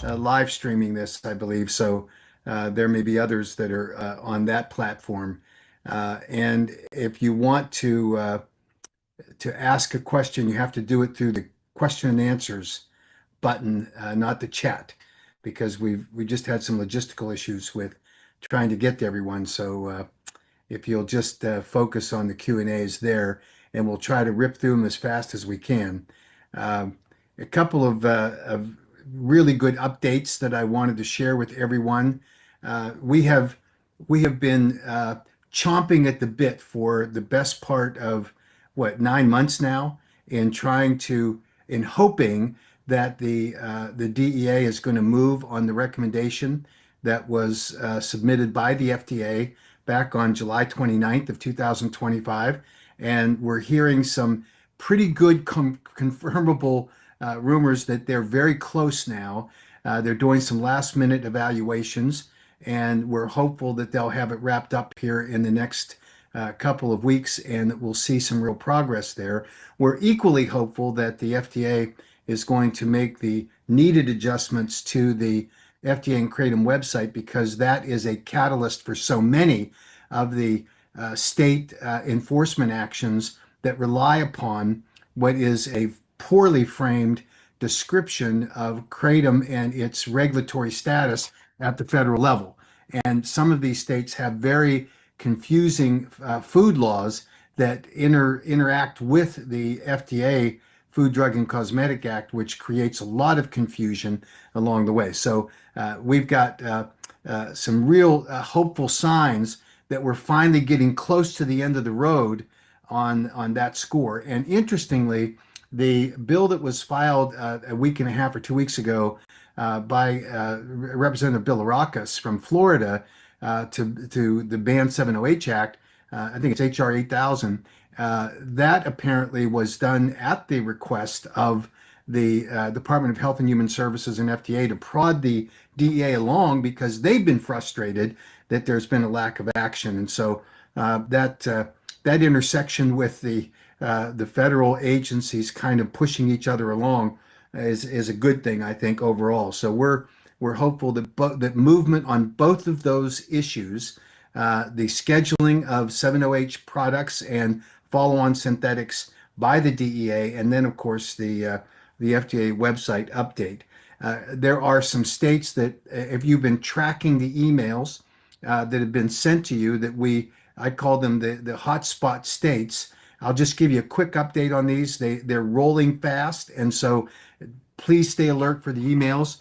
live streaming this, I believe. So there may be others that are on that platform. And if you want to ask a question, you have to do it through the question and answers button, not the chat, because we just had some logistical issues with trying to get to everyone. So if you'll just focus on the Q and A's there, and we'll try to rip through them as fast as we can. Um, a couple of really good updates that I wanted to share with everyone. We have been chomping at the bit for the best part of what, 9 months now, in trying to, in hoping that the DEA is going to move on the recommendation that was submitted by the FDA back on July 29th of 2025. And we're hearing some pretty good confirmable rumors that they're very close now. They're doing some last minute evaluations, and we're hopeful that they'll have it wrapped up here in the next couple of weeks and that we'll see some real progress there. We're equally hopeful that the FDA is going to make the needed adjustments to the FDA and Kratom website, because that is a catalyst for so many of the state enforcement actions that rely upon what is a poorly framed description of Kratom and its regulatory status at the federal level. And some of these states have very confusing food laws that interact with the FDA Food, Drug, and Cosmetic Act, which creates a lot of confusion along the way. So we've got some real hopeful signs that we're finally getting close to the end of the road on that score. And interestingly, the bill that was filed a week and a half or 2 weeks ago by Representative Bilirakis from Florida to the Ban 708 Act, I think it's HR 8000, that apparently was done at the request of the Department of Health and Human Services and FDA to prod the DEA along, because they've been frustrated that there's been a lack of action. And so that intersection with the federal agencies kind of pushing each other along is a good thing, I think, overall. So we're hopeful that that movement on both of those issues, the scheduling of 708 products and follow-on synthetics by the DEA, and then of course the FDA website update. There are some states that, if you've been tracking the emails that have been sent to you, I call them the hotspot states. I'll just give you a quick update on these. They're rolling fast, and so please stay alert for the emails.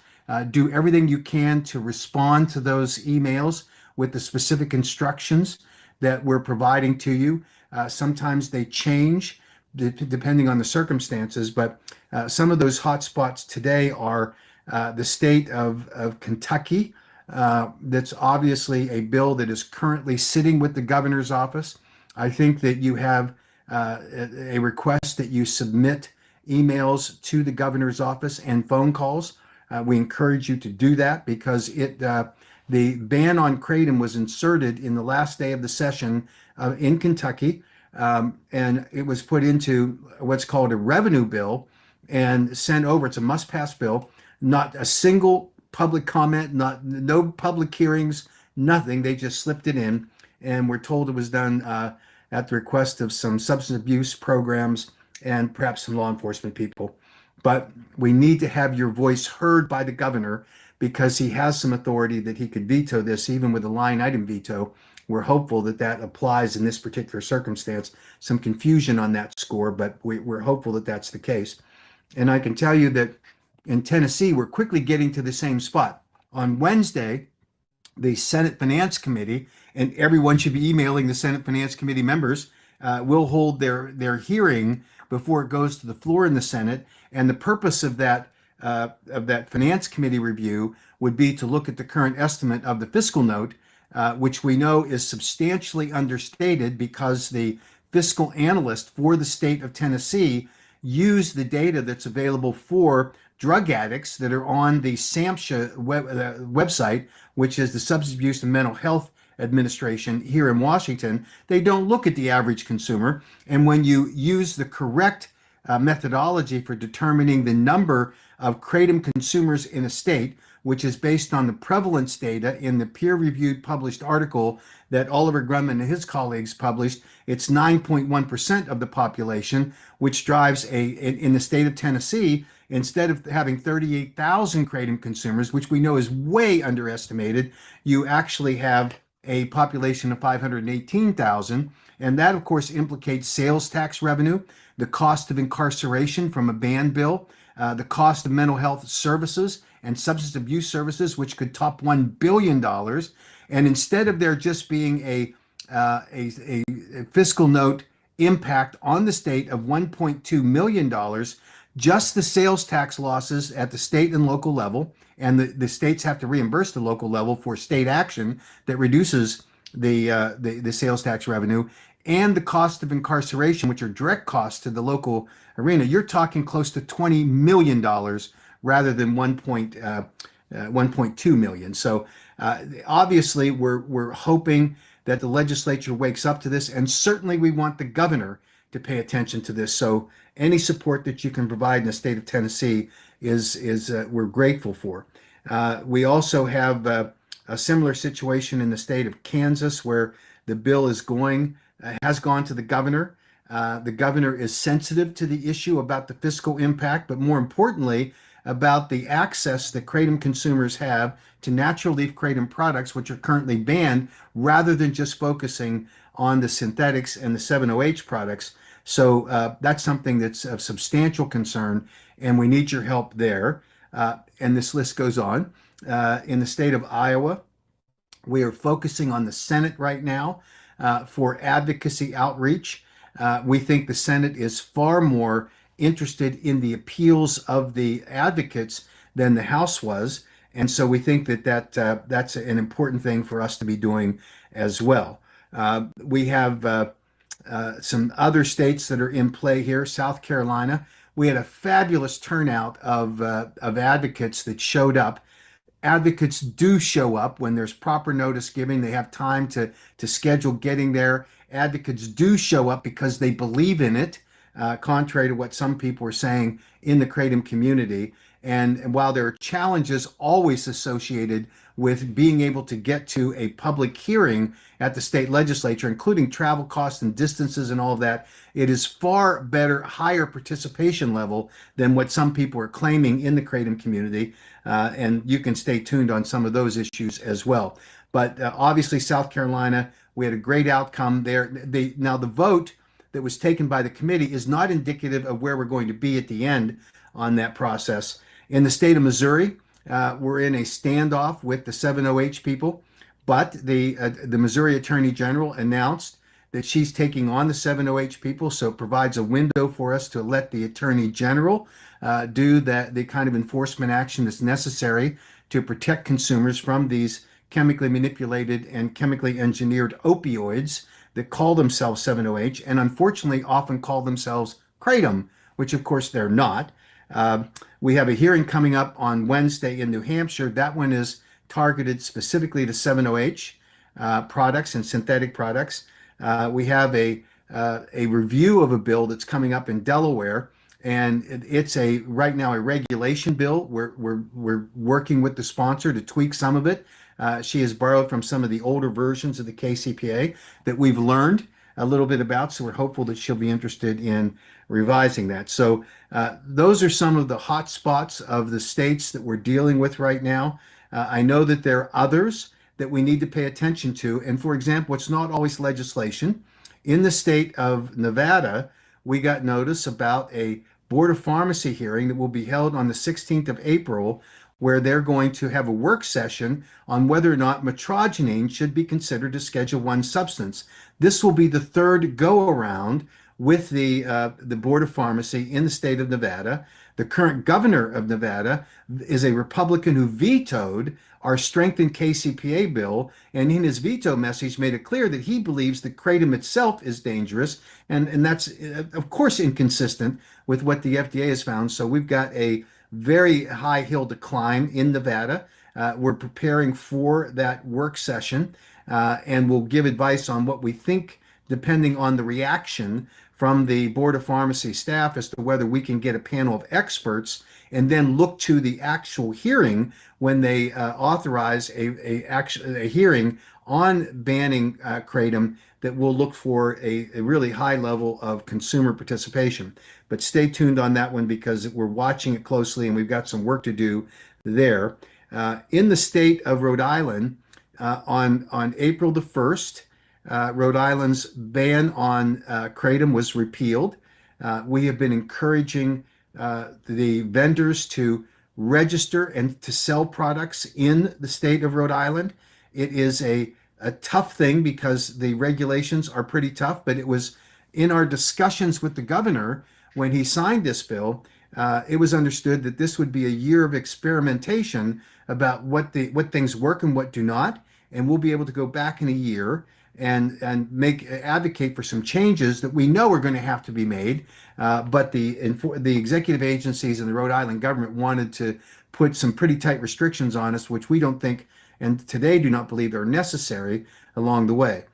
Do everything you can to respond to those emails with the specific instructions that we're providing to you. Sometimes they change depending on the circumstances, but some of those hotspots today are the state of Kentucky. That's obviously a bill that is currently sitting with the governor's office. I think that you have a request that you submit emails to the governor's office and phone calls. We encourage you to do that, because the ban on kratom was inserted in the last day of the session in Kentucky, and it was put into what's called a revenue bill and sent over. It's a must-pass bill. Not a single public comment, no public hearings, nothing. They just slipped it in, and we're told it was done at the request of some substance abuse programs and perhaps some law enforcement people. But we need to have your voice heard by the governor, because he has some authority that he could veto this, even with a line item veto. We're hopeful that that applies in this particular circumstance. Some confusion on that score, but we're hopeful that that's the case. And I can tell you that in Tennessee, we're quickly getting to the same spot. On Wednesday, the Senate Finance Committee, and everyone should be emailing the Senate Finance Committee members, will hold their hearing before it goes to the floor in the Senate. And the purpose of that Finance Committee review would be to look at the current estimate of the fiscal note, which we know is substantially understated, because the fiscal analyst for the state of Tennessee used the data that's available for drug addicts that are on the SAMHSA website, which is the Substance Abuse and Mental Health Administration here in Washington. They don't look at the average consumer. And when you use the correct methodology for determining the number of kratom consumers in a state, which is based on the prevalence data in the peer-reviewed published article that Oliver Grumman and his colleagues published. It's 9.1% of the population, which drives in the state of Tennessee, instead of having 38,000 kratom consumers, which we know is way underestimated, you actually have a population of 518,000. And that, of course, implicates sales tax revenue, the cost of incarceration from a ban bill, the cost of mental health services and substance abuse services, which could top $1 billion. And instead of there just being a fiscal note impact on the state of $1.2 million, just the sales tax losses at the state and local level, and the states have to reimburse the local level for state action that reduces the sales tax revenue, and the cost of incarceration, which are direct costs to the local arena, you're talking close to $20 million rather than 1.2 million. So obviously, we're hoping that the legislature wakes up to this, and certainly we want the governor to pay attention to this. So any support that you can provide in the state of Tennessee is we're grateful for. We also have a similar situation in the state of Kansas, where the bill has gone to the governor. The governor is sensitive to the issue about the fiscal impact, but more importantly, about the access that kratom consumers have to natural leaf kratom products, which are currently banned, rather than just focusing on the synthetics and the 7-OH products. So that's something that's of substantial concern, and we need your help there. And this list goes on. In the state of Iowa, we are focusing on the Senate right now for advocacy outreach. We think the Senate is far more interested in the appeals of the advocates than the House was. And so we think that's an important thing for us to be doing as well. We have some other states that are in play here. South Carolina, we had a fabulous turnout of advocates that showed up. Advocates do show up when there's proper notice giving. They have time to schedule getting there. Advocates do show up because they believe in it, contrary to what some people are saying in the kratom community. And while there are challenges always associated with being able to get to a public hearing at the state legislature, including travel costs and distances and all of that, it is far better, higher participation level than what some people are claiming in the kratom community. And you can stay tuned on some of those issues as well. But obviously, South Carolina, we had a great outcome there. Now, the vote that was taken by the committee is not indicative of where we're going to be at the end on that process. In the state of Missouri, we're in a standoff with the 7-OH people, but the Missouri Attorney General announced that she's taking on the 7-OH people, so it provides a window for us to let the Attorney General do the kind of enforcement action that's necessary to protect consumers from these chemically manipulated and chemically engineered opioids that call themselves 7-OH and unfortunately often call themselves kratom, which of course they're not. We have a hearing coming up on Wednesday in New Hampshire. That one is targeted specifically to 7-OH products and synthetic products. We have a review of a bill that's coming up in Delaware, and it's right now a regulation bill. We're working with the sponsor to tweak some of it. She has borrowed from some of the older versions of the KCPA that we've learned a little bit about, so we're hopeful that she'll be interested in revising that. So those are some of the hot spots of the states that we're dealing with right now. I know that there are others that we need to pay attention to. And for example, it's not always legislation. In the state of Nevada, we got notice about a Board of Pharmacy hearing that will be held on the 16th of April, where they're going to have a work session on whether or not metrogenine should be considered a Schedule I substance. This will be the third go-around with the Board of Pharmacy in the state of Nevada. The current governor of Nevada is a Republican who vetoed our strengthened KCPA bill, and in his veto message made it clear that he believes that kratom itself is dangerous, and that's of course inconsistent with what the FDA has found. So we've got a very high hill to climb in Nevada. We're preparing for that work session, and we'll give advice on what we think depending on the reaction from the Board of Pharmacy staff as to whether we can get a panel of experts and then look to the actual hearing when they authorize a hearing on banning kratom that will look for a really high level of consumer participation. But stay tuned on that one because we're watching it closely and we've got some work to do there. In the state of Rhode Island, on April the 1st, Rhode Island's ban on kratom was repealed. We have been encouraging the vendors to register and to sell products in the state of Rhode Island. It is a tough thing because the regulations are pretty tough, but it was in our discussions with the governor when he signed this bill. It was understood that this would be a year of experimentation about what things work and what do not, and we'll be able to go back in a year and make advocate for some changes that we know are going to have to be made. But the executive agencies and the Rhode Island government wanted to put some pretty tight restrictions on us, which we don't think and today do not believe are necessary along the way.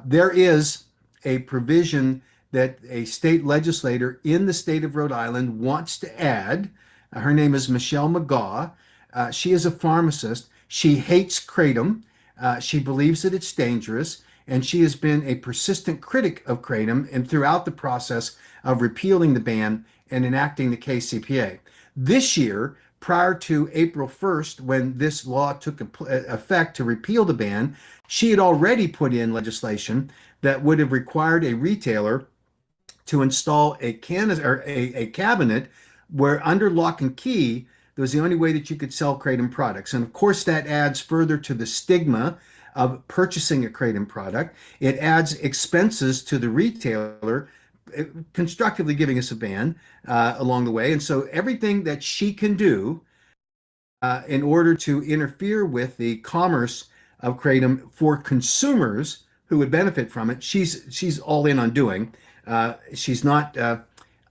There is a provision that a state legislator in the state of Rhode Island wants to add. Her name is Michelle McGaugh. She is a pharmacist. She hates kratom. She believes that it's dangerous, and she has been a persistent critic of kratom and throughout the process of repealing the ban and enacting the KCPA. This year, prior to April 1st, when this law took effect to repeal the ban, she had already put in legislation that would have required a retailer to install a cabinet where under lock and key, that was the only way that you could sell kratom products. And of course, that adds further to the stigma of purchasing a kratom product. It adds expenses to the retailer, constructively giving us a ban along the way. And so everything that she can do in order to interfere with the commerce of kratom for consumers who would benefit from it, she's all in on doing. She's not.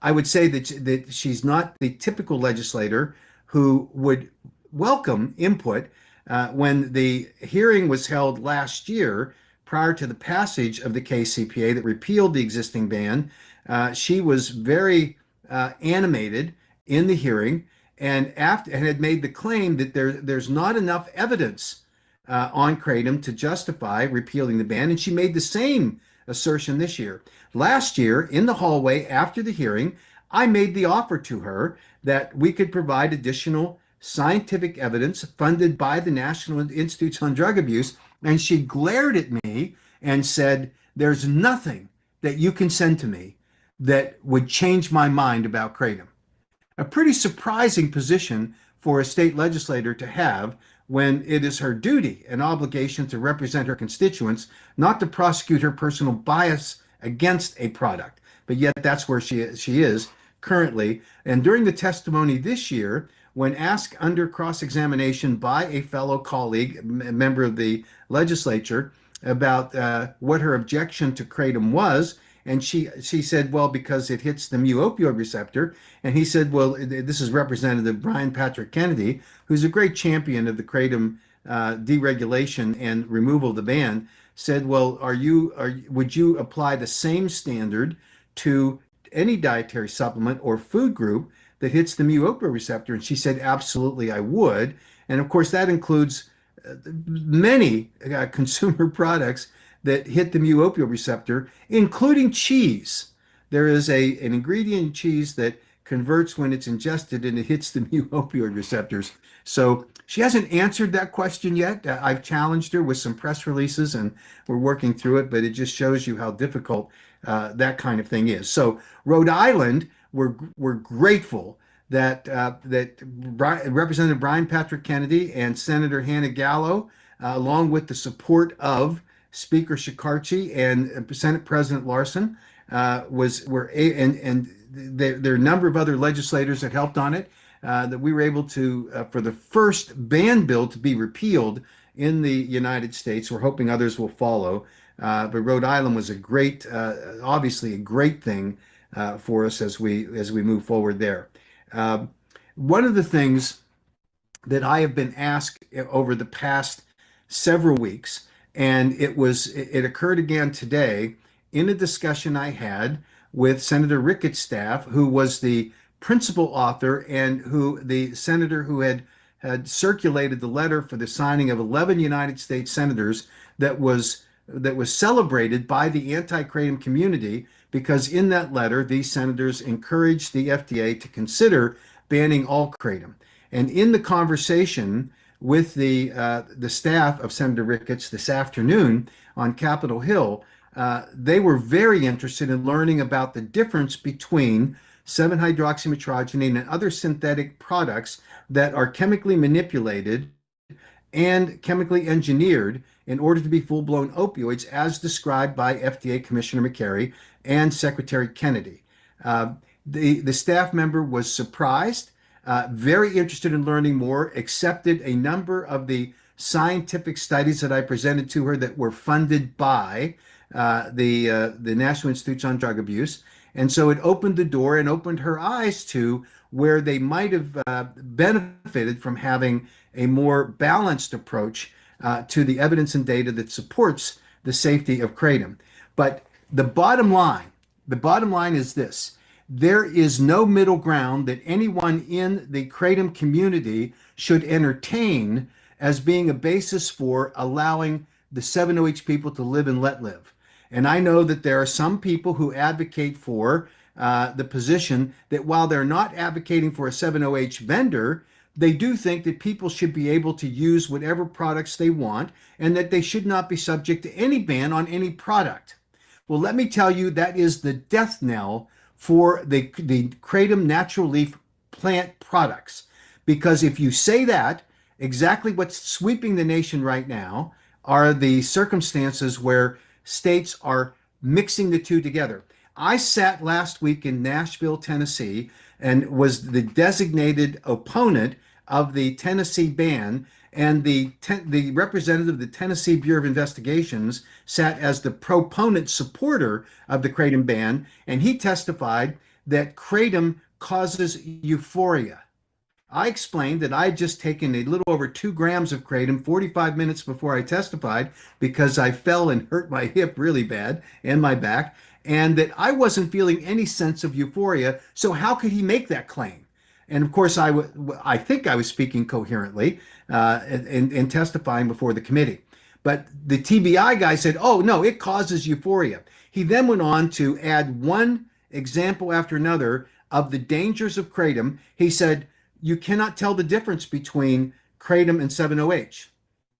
I would say that she's not the typical legislator who would welcome input. When the hearing was held last year, prior to the passage of the KCPA that repealed the existing ban, she was very animated in the hearing and had made the claim that there's not enough evidence on kratom to justify repealing the ban, and she made the same assertion this year. Last year, in the hallway after the hearing, I made the offer to her that we could provide additional scientific evidence funded by the National Institutes on Drug Abuse, and she glared at me and said, "There's nothing that you can send to me that would change my mind about kratom." A pretty surprising position for a state legislator to have when it is her duty and obligation to represent her constituents, not to prosecute her personal bias against a product. But yet that's where she is currently. And during the testimony this year, when asked under cross-examination by a fellow colleague, a member of the legislature, about what her objection to kratom was, and she said, well, because it hits the mu opioid receptor. And he said, well, this is Representative Brian Patrick Kennedy, who's a great champion of the kratom deregulation and removal of the ban, said, well, would you apply the same standard to any dietary supplement or food group that hits the mu opioid receptor? And she said, absolutely, I would. And of course, that includes many consumer products that hit the mu opioid receptor, including cheese. There is an ingredient in cheese that converts when it's ingested and it hits the mu opioid receptors. So she hasn't answered that question yet. I've challenged her with some press releases and we're working through it, but it just shows you how difficult that kind of thing is. So Rhode Island, we're grateful that Representative Brian Patrick Kennedy and Senator Hannah Gallo, along with the support of Speaker Shekarchi and Senate President Larson, there are a number of other legislators that helped on it, that we were able to, for the first ban bill to be repealed in the United States. We're hoping others will follow. But Rhode Island was obviously a great thing for us as we move forward there. One of the things that I have been asked over the past several weeks, and it occurred again today, in a discussion I had with Senator Ricketts' staff, who was the principal author and who the senator who had circulated the letter for the signing of 11 United States senators that was celebrated by the anti-kratom community because in that letter these senators encouraged the FDA to consider banning all kratom. And in the conversation with the staff of Senator Ricketts this afternoon on Capitol Hill, they were very interested in learning about the difference between 7-hydroxymetrogenine and other synthetic products that are chemically manipulated and chemically engineered in order to be full-blown opioids, as described by FDA Commissioner McCary and Secretary Kennedy. Uh, the staff member was surprised, very interested in learning more, accepted a number of the scientific studies that I presented to her that were funded by the National Institutes on Drug Abuse. And so it opened the door and opened her eyes to where they might have benefited from having a more balanced approach to the evidence and data that supports the safety of kratom. But the bottom line, the bottom line is this. There is no middle ground that anyone in the kratom community should entertain as being a basis for allowing the 7-OH people to live and let live. And I know that there are some people who advocate for the position that while they're not advocating for a 7-OH vendor, they do think that people should be able to use whatever products they want and that they should not be subject to any ban on any product. Well, let me tell you, that is the death knell for the kratom natural leaf plant products. Because if you say that, exactly what's sweeping the nation right now are the circumstances where states are mixing the two together. I sat last week in Nashville, Tennessee, and was the designated opponent of the Tennessee ban. And the representative of the Tennessee Bureau of Investigations sat as the proponent supporter of the kratom ban, and he testified that kratom causes euphoria. I explained that I had just taken a little over 2 grams of kratom 45 minutes before I testified because I fell and hurt my hip really bad and my back, and that I wasn't feeling any sense of euphoria. So how could he make that claim? And of course, I think I was speaking coherently in testifying before the committee. But the TBI guy said, oh, no, it causes euphoria. He then went on to add one example after another of the dangers of kratom. He said, you cannot tell the difference between kratom and 7-OH.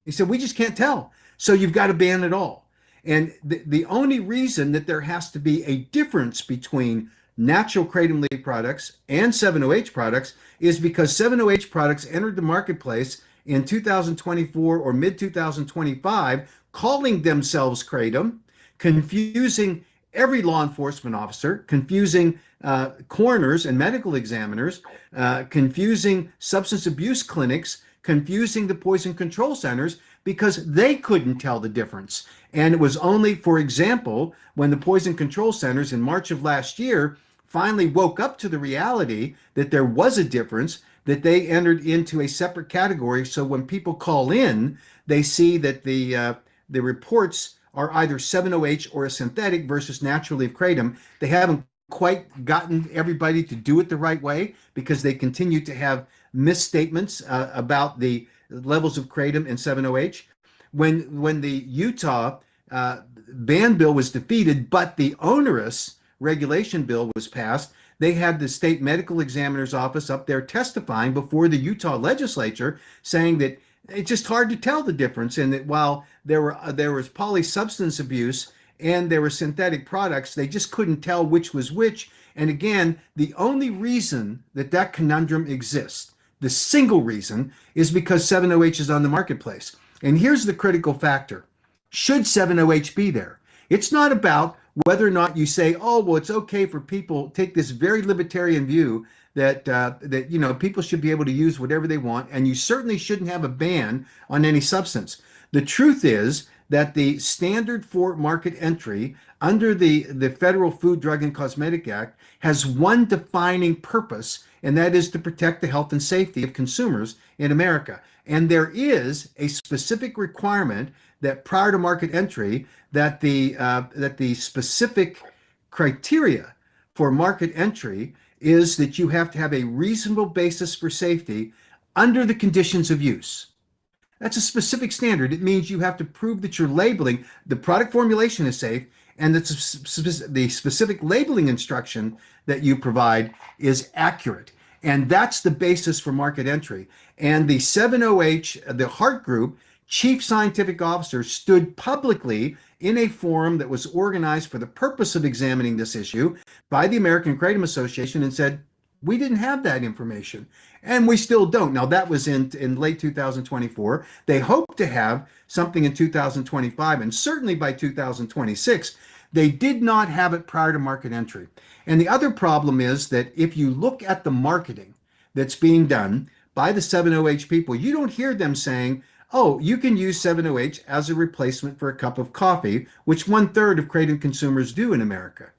He said, we just can't tell. So you've got to ban it all. And the only reason that there has to be a difference between natural kratom leaf products and 7-OH products is because 7-OH products entered the marketplace in 2024 or mid 2025, calling themselves kratom, confusing every law enforcement officer, confusing coroners and medical examiners, confusing substance abuse clinics, confusing the poison control centers because they couldn't tell the difference. And it was only, for example, when the poison control centers in March of last year finally woke up to the reality that there was a difference, that they entered into a separate category. So when people call in, they see that the reports are either 7-OH or a synthetic versus natural leaf kratom. They haven't quite gotten everybody to do it the right way because they continue to have misstatements about the levels of kratom and 7-OH. When the Utah ban bill was defeated, but the onerous regulation bill was passed, they had the state medical examiner's office up there testifying before the Utah legislature saying that it's just hard to tell the difference, and that while there was polysubstance abuse and there were synthetic products, they just couldn't tell which was which. And again, the only reason that that conundrum exists, the single reason, is because 7-OH is on the marketplace. And here's the critical factor. Should 7-OH be there? It's not about whether or not you say, oh, well, it's okay for people, take this very libertarian view that people should be able to use whatever they want, and you certainly shouldn't have a ban on any substance. The truth is that the standard for market entry under the Federal Food, Drug, and Cosmetic Act has one defining purpose, and that is to protect the health and safety of consumers in America. And there is a specific requirement that prior to market entry, that the specific criteria for market entry is that you have to have a reasonable basis for safety under the conditions of use. That's a specific standard. It means you have to prove that your labeling, the product formulation is safe, and that the specific labeling instruction that you provide is accurate. And that's the basis for market entry. And the 70H, the Hart Group chief scientific officer, stood publicly in a forum that was organized for the purpose of examining this issue by the American Kratom Association and said, we didn't have that information. And we still don't. Now, that was in late 2024. They hope to have something in 2025, and certainly by 2026. They did not have it prior to market entry. And the other problem is that if you look at the marketing that's being done by the 70H people, you don't hear them saying, oh, you can use 70H as a replacement for a cup of coffee, which 1/3 of Kratom consumers do in America.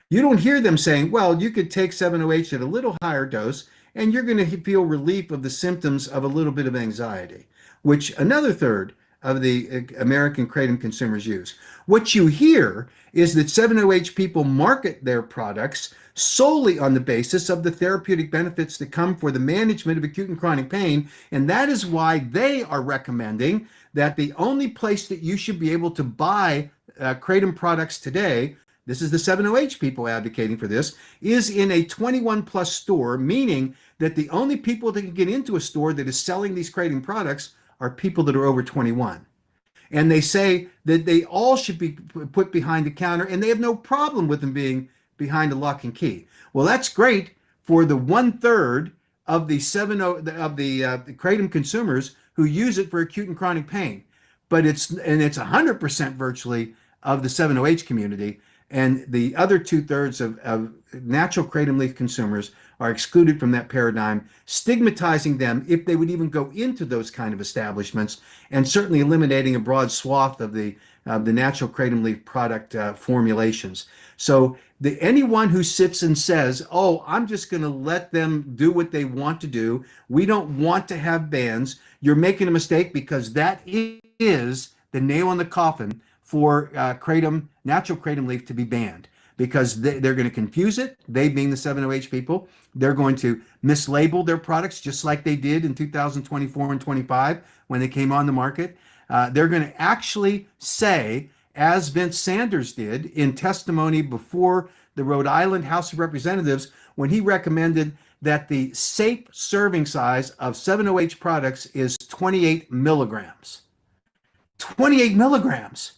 You don't hear them saying, well, you could take 7-OH at a little higher dose and you're going to feel relief of the symptoms of a little bit of anxiety, which another third of the American kratom consumers use. What you hear is that 7-OH people market their products solely on the basis of the therapeutic benefits that come for the management of acute and chronic pain. And that is why they are recommending that the only place that you should be able to buy kratom products today, this is the 7-OH people advocating for this, is in a 21 plus store, meaning that the only people that can get into a store that is selling these kratom products are people that are over 21. And they say that they all should be put behind the counter, and they have no problem with them being behind a lock and key. Well, that's great for the 1/3 of the kratom consumers who use it for acute and chronic pain, but it's 100% virtually of the 7-OH community, and the other 2/3 of natural kratom leaf consumers are excluded from that paradigm, stigmatizing them if they would even go into those kind of establishments, and certainly eliminating a broad swath of the natural kratom leaf product formulations. So anyone who sits and says, oh, I'm just going to let them do what they want to do, we don't want to have bans, you're making a mistake, because that is the nail in the coffin for natural kratom leaf to be banned, because they're going to confuse it, they being the 7-OH people. They're going to mislabel their products just like they did in 2024 and 25 when they came on the market. They're going to actually say, as Vince Sanders did in testimony before the Rhode Island House of Representatives, when he recommended that the safe serving size of 7-OH products is 28 milligrams. 28 milligrams.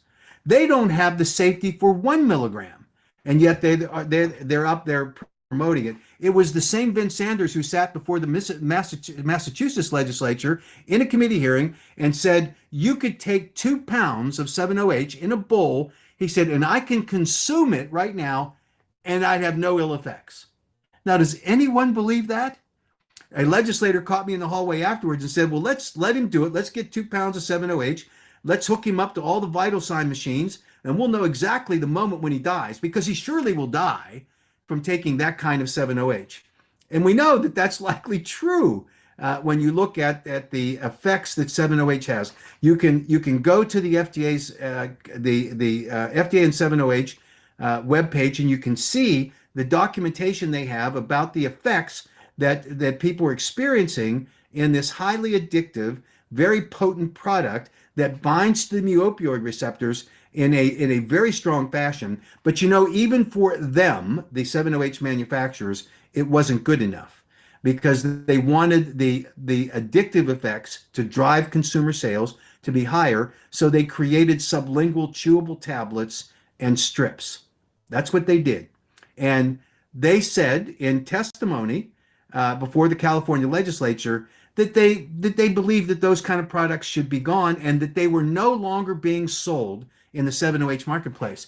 They don't have the safety for 1 milligram, and yet they're up there promoting it. It was the same Vince Sanders who sat before the Massachusetts legislature in a committee hearing and said, you could take 2 pounds of 7-OH in a bowl, he said, and I can consume it right now and I'd have no ill effects. Now, does anyone believe that? A legislator caught me in the hallway afterwards and said, well, let's let him do it. Let's get 2 pounds of 7-OH. Let's hook him up to all the vital sign machines, and we'll know exactly the moment when he dies, because he surely will die from taking that kind of 7-OH. And we know that that's likely true when you look at the effects that 7-OH has. You can go to the FDA's the FDA and 7-OH webpage, and you can see the documentation they have about the effects that people are experiencing in this highly addictive, very potent product that binds to the mu-opioid receptors in a very strong fashion. But even for them, the 7-OH manufacturers, it wasn't good enough, because they wanted the addictive effects to drive consumer sales to be higher. So they created sublingual chewable tablets and strips. That's what they did. And they said in testimony before the California legislature that they believed that those kind of products should be gone, and that they were no longer being sold in the 7-OH marketplace.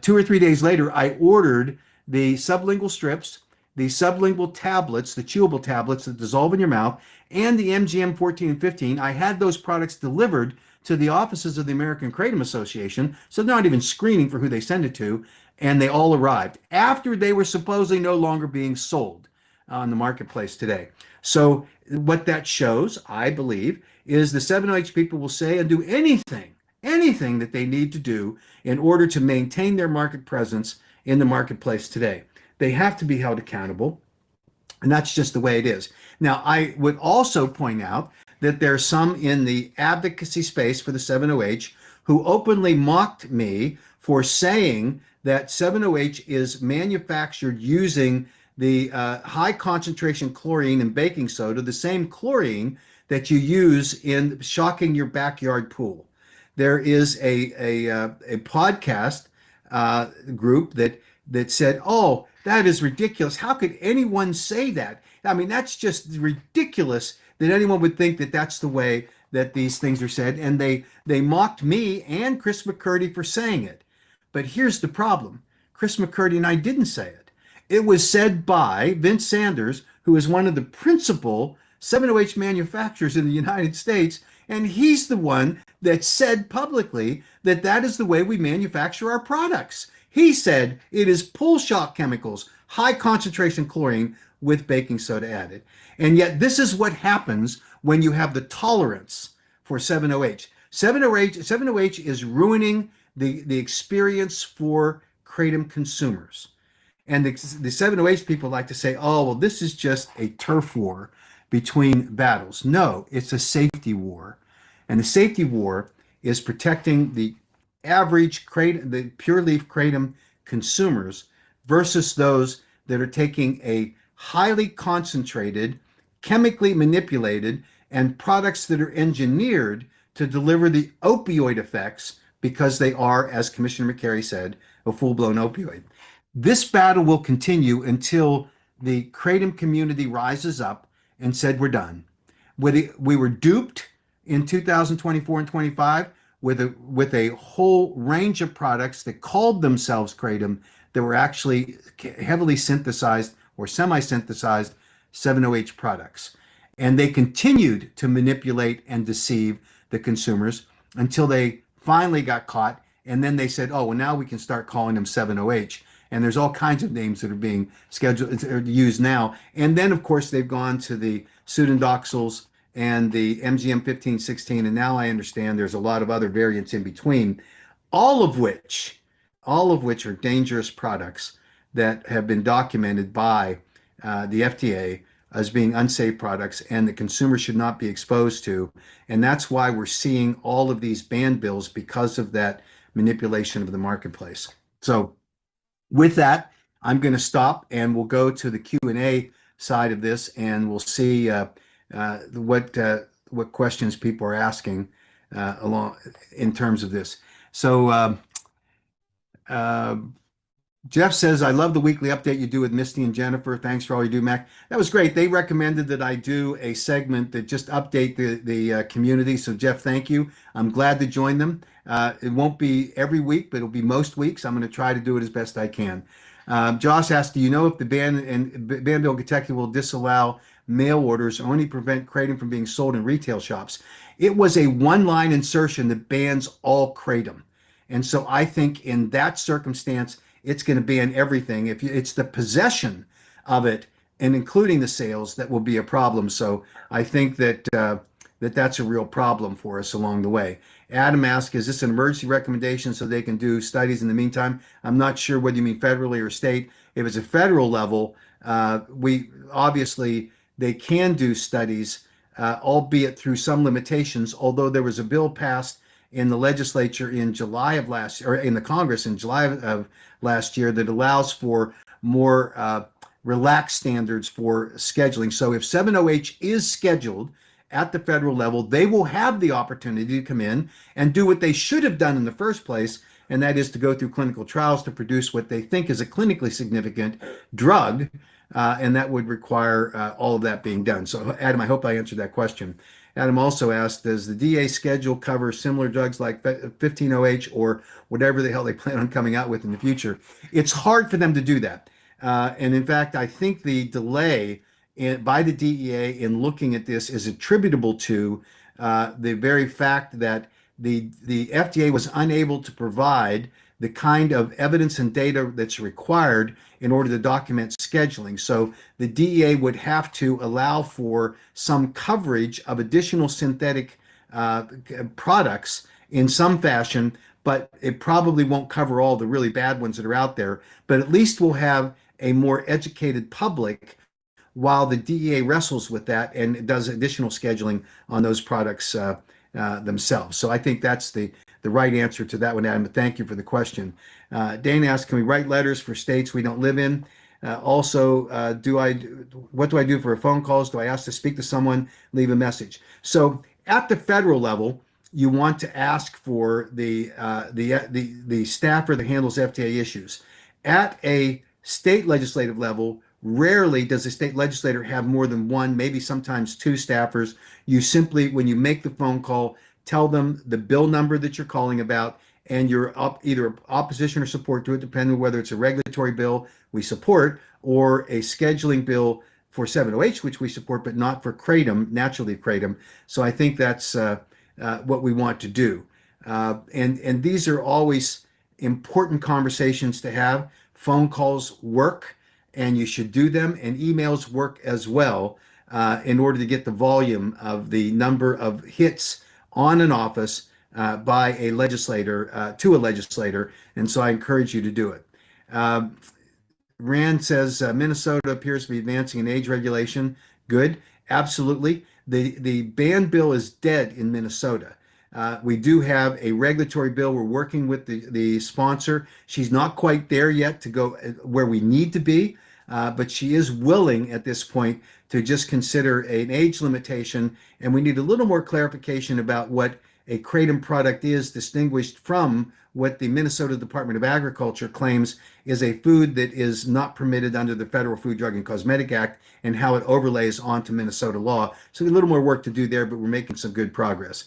2 or 3 days later, I ordered the sublingual strips, the sublingual tablets, the chewable tablets that dissolve in your mouth, and the MGM 14 and 15. I had those products delivered to the offices of the American Kratom Association, so they're not even screening for who they send it to, and they all arrived after they were supposedly no longer being sold on the marketplace today. So what that shows, I believe, is the 7-OH people will say and do anything anything that they need to do in order to maintain their market presence in the marketplace today. They have to be held accountable. And that's just the way it is. Now, I would also point out that there are some in the advocacy space for the 7OH who openly mocked me for saying that 7OH is manufactured using the high concentration chlorine in baking soda, the same chlorine that you use in shocking your backyard pool. There is a podcast group that said, "Oh, that is ridiculous. How could anyone say that? I mean, that's just ridiculous that anyone would think that that's the way that these things are said." And they mocked me and Chris McCurdy for saying it. But here's the problem: Chris McCurdy and I didn't say it. It was said by Vince Sanders, who is one of the principal 7OH manufacturers in the United States, and he's the one that said publicly that that is the way we manufacture our products. He said it is pull shock chemicals, high concentration chlorine with baking soda added. And yet, this is what happens when you have the tolerance for 7OH. 7OH is ruining the experience for kratom consumers. And the 708 people like to say, oh, well, this is just a turf war between battles. No, it's a safety war. And the safety war is protecting the average kratom, the pure leaf kratom consumers versus those that are taking a highly concentrated, chemically manipulated, and products that are engineered to deliver the opioid effects because they are, as Commissioner McCary said, a full-blown opioid. This battle will continue until the kratom community rises up and said, we're done. We were duped in 2024 and 25 with a whole range of products that called themselves kratom that were actually heavily synthesized or semi-synthesized 7OH products. And they continued to manipulate and deceive the consumers until they finally got caught. And then they said, oh, well, now we can start calling them 7OH. And there's all kinds of names that are being scheduled used now. And then, of course, they've gone to the pseudodoxils and the MGM 1516. And now I understand there's a lot of other variants in between, all of which, all of which are dangerous products that have been documented by the FDA as being unsafe products and that consumers should not be exposed to. And that's why we're seeing all of these ban bills because of that manipulation of the marketplace. So with that, I'm going to stop and we'll go to the Q&A side of this and we'll see what questions people are asking along in terms of this. So uh, Jeff says, I love the weekly update you do with Misty and Jennifer. Thanks for all you do, Mac. That was great. They recommended that I do a segment that just update the community. So, Jeff, thank you. I'm glad to join them. It won't be every week, but it'll be most weeks. I'm going to try to do it as best I can. Josh asked, do you know if the ban bill in Kentucky will disallow mail orders or only prevent kratom from being sold in retail shops? It was a one-line insertion that bans all kratom. And so I think in that circumstance, it's going to ban everything. If it's the possession of it and including the sales that will be a problem. So I think that that's a real problem for us along the way. Adam asked, is this an emergency recommendation so they can do studies in the meantime? I'm not sure whether you mean federally or state. If it's a federal level, we obviously they can do studies, albeit through some limitations, although there was a bill passed in the legislature in July of last, or in the Congress in July of last year that allows for more relaxed standards for scheduling. So if 7OH is scheduled at the federal level, they will have the opportunity to come in and do what they should have done in the first place, and that is to go through clinical trials to produce what they think is a clinically significant drug, and that would require all of that being done. So, Adam, I hope I answered that question. Adam also asked, does the DA schedule cover similar drugs like 15OH or whatever the hell they plan on coming out with in the future? It's hard for them to do that. And in fact, I think the delay by the DEA in looking at this is attributable to the very fact that the FDA was unable to provide the kind of evidence and data that's required in order to document scheduling. So the DEA would have to allow for some coverage of additional synthetic products in some fashion, but it probably won't cover all the really bad ones that are out there. But at least we'll have a more educated public while the DEA wrestles with that and does additional scheduling on those products themselves. So I think that's the right answer to that one, Adam. But thank you for the question. Dane asked, can we write letters for states we don't live in? Also, what do I do for phone calls? Do I ask to speak to someone, leave a message? So at the federal level, you want to ask for the staffer that handles FTA issues. At a state legislative level, rarely does a state legislator have more than one, maybe sometimes two staffers. You simply, when you make the phone call, tell them the bill number that you're calling about and your either opposition or support to it, depending on whether it's a regulatory bill we support or a scheduling bill for 708, which we support, but not for kratom, naturally kratom. So I think that's what we want to do. And these are always important conversations to have. Phone calls work, and you should do them, and emails work as well in order to get the volume of the number of hits on an office by a legislator to a legislator. And so I encourage you to do it. Um, Rand says Minnesota appears to be advancing in age regulation. Good, absolutely. The ban bill is dead in Minnesota. We do have a regulatory bill. We're working with the sponsor. She's not quite there yet to go where we need to be, but she is willing at this point to just consider an age limitation. And we need a little more clarification about what a kratom product is distinguished from what the Minnesota Department of Agriculture claims is a food that is not permitted under the Federal Food, Drug, and Cosmetic Act and how it overlays onto Minnesota law. So a little more work to do there, but we're making some good progress.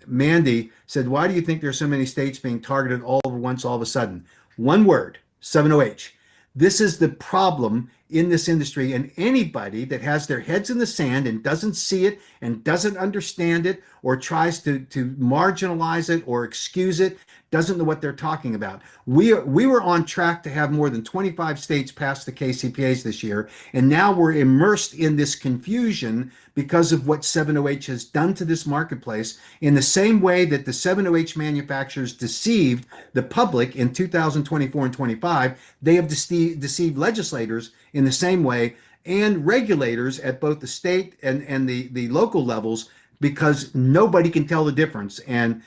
Mandy said, why do you think there are so many states being targeted all at once, all of a sudden? One word, 7OH. This is the problem in this industry, and anybody that has their heads in the sand and doesn't see it and doesn't understand it or tries to marginalize it or excuse it doesn't know what they're talking about. We were on track to have more than 25 states pass the KCPAs this year, and now we're immersed in this confusion because of what 7OH has done to this marketplace in the same way that the 7OH manufacturers deceived the public in 2024 and 25. They have deceived legislators in the same way and regulators at both the state and the local levels because nobody can tell the difference. And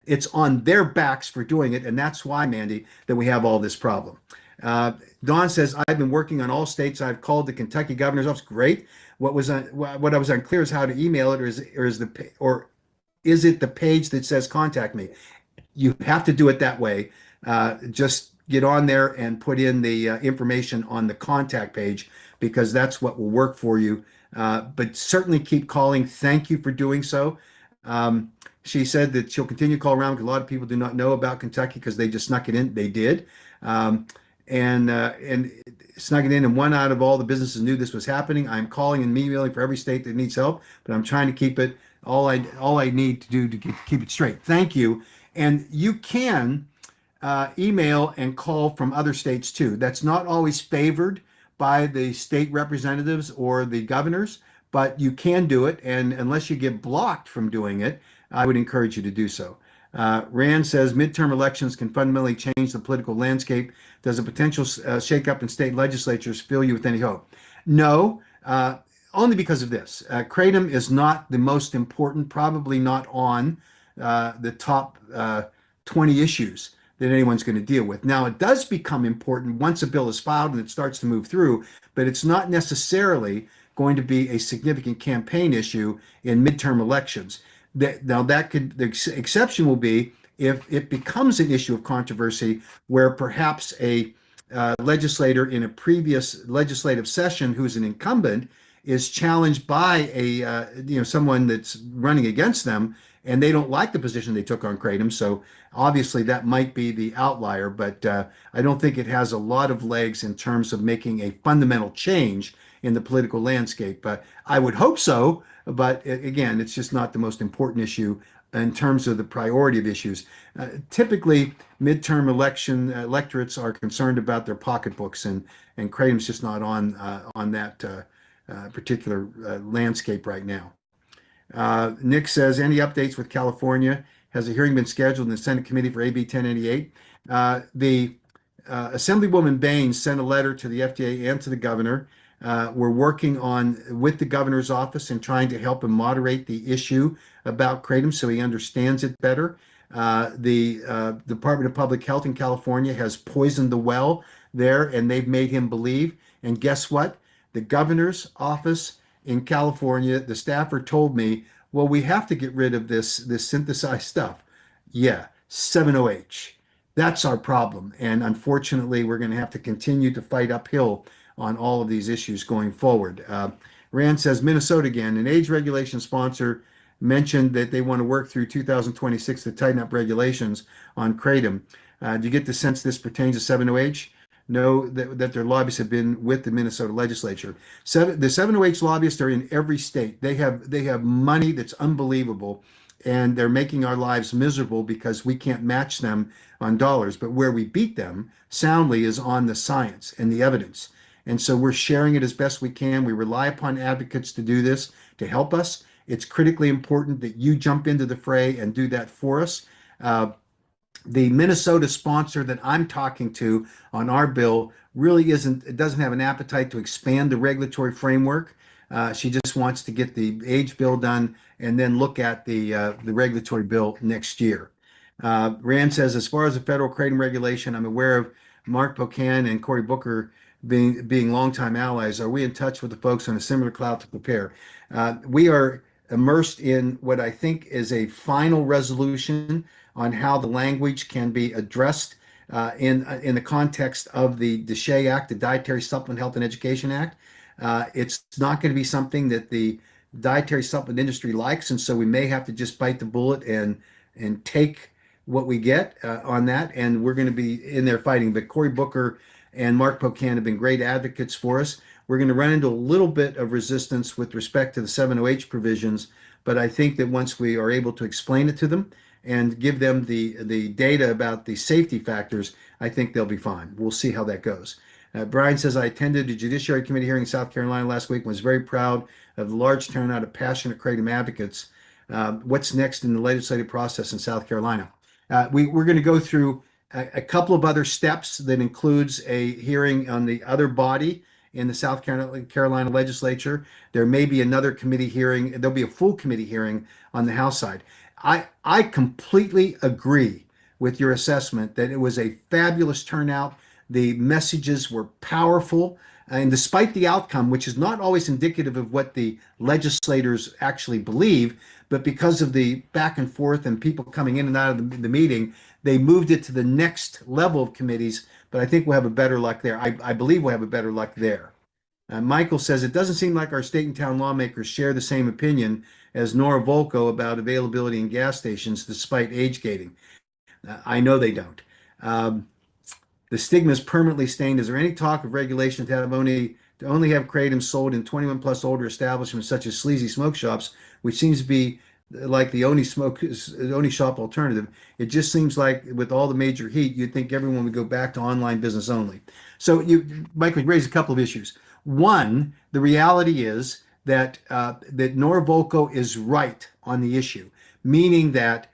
it's on their backs for doing it. And that's why, Mandy, that we have all this problem. Don says, I've been working on all states. I've called the Kentucky governor's office. Great. What I was unclear is how to email it, or is it the page that says contact me? You have to do it that way. Just get on there and put in the information on the contact page because that's what will work for you. But certainly keep calling. Thank you for doing so. She said that she'll continue to call around because a lot of people do not know about Kentucky because they just snuck it in. They did. And snuck it in, and one out of all the businesses knew this was happening. I'm calling and emailing for every state that needs help, but I'm trying to keep it all I need to do to keep it straight. Thank you. And you can email and call from other states too. That's not always favored by the state representatives or the governors, but you can do it. And unless you get blocked from doing it, I would encourage you to do so. Rand says midterm elections can fundamentally change the political landscape. Does a potential shakeup in state legislatures fill you with any hope? No, only because of this. Kratom is not the most important, probably not on the top 20 issues that anyone's going to deal with. Now, it does become important once a bill is filed and it starts to move through, but it's not necessarily going to be a significant campaign issue in midterm elections. Now, the exception will be if it becomes an issue of controversy where perhaps a legislator in a previous legislative session who's an incumbent is challenged by someone that's running against them and they don't like the position they took on kratom. So obviously that might be the outlier, but I don't think it has a lot of legs in terms of making a fundamental change in the political landscape. But I would hope so. But again, it's just not the most important issue in terms of the priority of issues. Typically, midterm election electorates are concerned about their pocketbooks, and kratom's just not on that particular landscape right now. Nick says, any updates with California? has a hearing been scheduled in the Senate committee for AB 1088? The Assemblywoman Baines sent a letter to the FDA and to the governor. We're working on with the governor's office and trying to help him moderate the issue about kratom so he understands it better. The Department of Public Health in California has poisoned the well there, and they've made him believe. And guess what? The governor's office in California, the staffer told me, well, we have to get rid of this synthesized stuff. Yeah, 7-OH. That's our problem. And unfortunately, we're going to have to continue to fight uphill on all of these issues going forward. Rand says Minnesota again, an age regulation sponsor mentioned that they want to work through 2026 to tighten up regulations on kratom. Do you get the sense this pertains to 7-OH? No, that their lobbyists have been with the Minnesota legislature. The 7-OH lobbyists are in every state. They have money that's unbelievable, and they're making our lives miserable because we can't match them on dollars. But where we beat them soundly is on the science and the evidence. And so we're sharing it as best we can. We rely upon advocates to do this, to help us. It's critically important that you jump into the fray and do that for us. The Minnesota sponsor that I'm talking to on our bill really doesn't have an appetite to expand the regulatory framework. She just wants to get the age bill done and then look at the regulatory bill next year. Rand says, as far as the federal kratom regulation, I'm aware of Mark Pocan and Cory Booker being longtime allies. Are we in touch with the folks on a similar cloud to prepare? We are immersed in what I think is a final resolution on how the language can be addressed in the context of the DSHEA Act, the Dietary Supplement Health and Education Act. It's not going to be something that the dietary supplement industry likes, and so we may have to just bite the bullet and take what we get on that. And we're going to be in there fighting. But Cory Booker and Mark Pocan have been great advocates for us. We're going to run into a little bit of resistance with respect to the 7-OH provisions, but I think that once we are able to explain it to them and give them the data about the safety factors, I think they'll be fine. We'll see how that goes. Brian says, I attended a Judiciary Committee hearing in South Carolina last week and was very proud of the large turnout of passionate kratom advocates. What's next in the legislative process in South Carolina? We're going to go through a couple of other steps that includes a hearing on the other body in the South Carolina legislature. There may be another committee hearing. There'll be a full committee hearing on the House side. I completely agree with your assessment that it was a fabulous turnout. The messages were powerful. And despite the outcome, which is not always indicative of what the legislators actually believe, but because of the back and forth and people coming in and out of the meeting, they moved it to the next level of committees. But I think we'll have a better luck there. I believe we'll have a better luck there. Michael says, it doesn't seem like our state and town lawmakers share the same opinion as Nora Volko about availability in gas stations despite age gating. I know they don't. The stigma is permanently stained. Is there any talk of regulation to only have kratom sold in 21 plus older establishments such as sleazy smoke shops, which seems to be like the only shop alternative? It just seems like with all the major heat, you'd think everyone would go back to online business only. So Michael, you raised a couple of issues. One, the reality is that Nora Volko is right on the issue, meaning that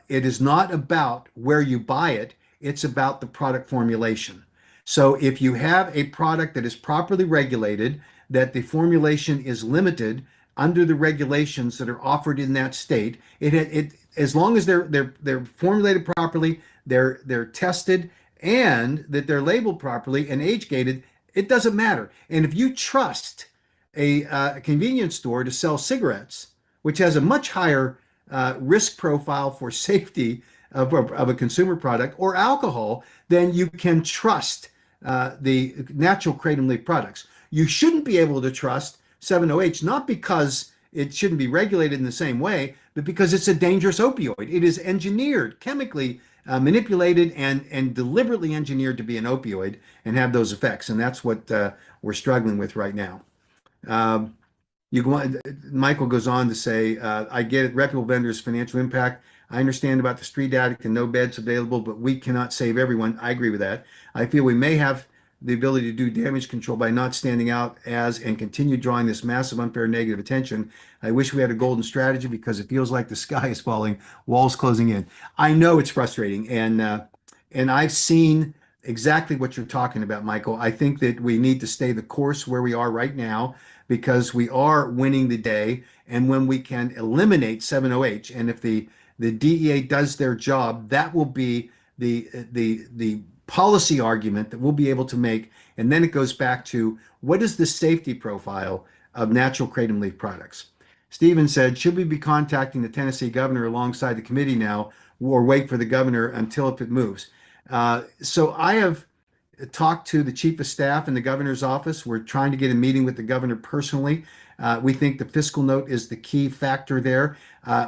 it is not about where you buy it. It's about the product formulation. So if you have a product that is properly regulated, that the formulation is limited under the regulations that are offered in that state, as long as they're formulated properly, they're tested, and that they're labeled properly and age gated, it doesn't matter. And if you trust a convenience store to sell cigarettes, which has a much higher risk profile for safety of a consumer product, or alcohol, then you can trust the natural kratom leaf products. You shouldn't be able to trust 7-OH, not because it shouldn't be regulated in the same way, but because it's a dangerous opioid. It is engineered, chemically manipulated and deliberately engineered to be an opioid and have those effects. And that's what we're struggling with right now. Michael goes on to say, I get it, reputable vendors, financial impact. I understand about the street addict and no beds available, but we cannot save everyone. I agree with that. I feel we may have the ability to do damage control by not standing out as and continue drawing this massive unfair negative attention. I wish we had a golden strategy because it feels like the sky is falling, walls closing in. I know it's frustrating, and I've seen exactly what you're talking about, Michael. I think that we need to stay the course where we are right now because we are winning the day. And when we can eliminate 7OH, and if the DEA does their job, that will be the policy argument that we'll be able to make. And then it goes back to what is the safety profile of natural kratom leaf products? Stephen said, should we be contacting the Tennessee governor alongside the committee now or wait for the governor until if it moves? So I have talked to the chief of staff in the governor's office. We're trying to get a meeting with the governor personally. We think the fiscal note is the key factor there.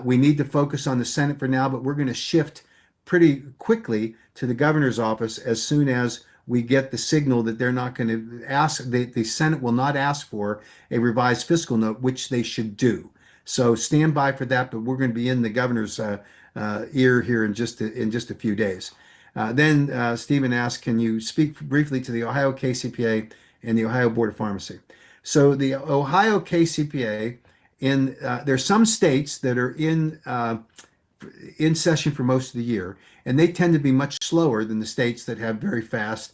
We need to focus on the Senate for now, but we're going to shift pretty quickly to the governor's office as soon as we get the signal that they're not going to ask, the Senate will not ask for a revised fiscal note, which they should do. So stand by for that, but we're going to be in the governor's ear here in just a few days. Then Stephen asked, can you speak briefly to the Ohio KCPA and the Ohio Board of Pharmacy? So the Ohio KCPA, there's some states that are in session for most of the year, and they tend to be much slower than the states that have very fast,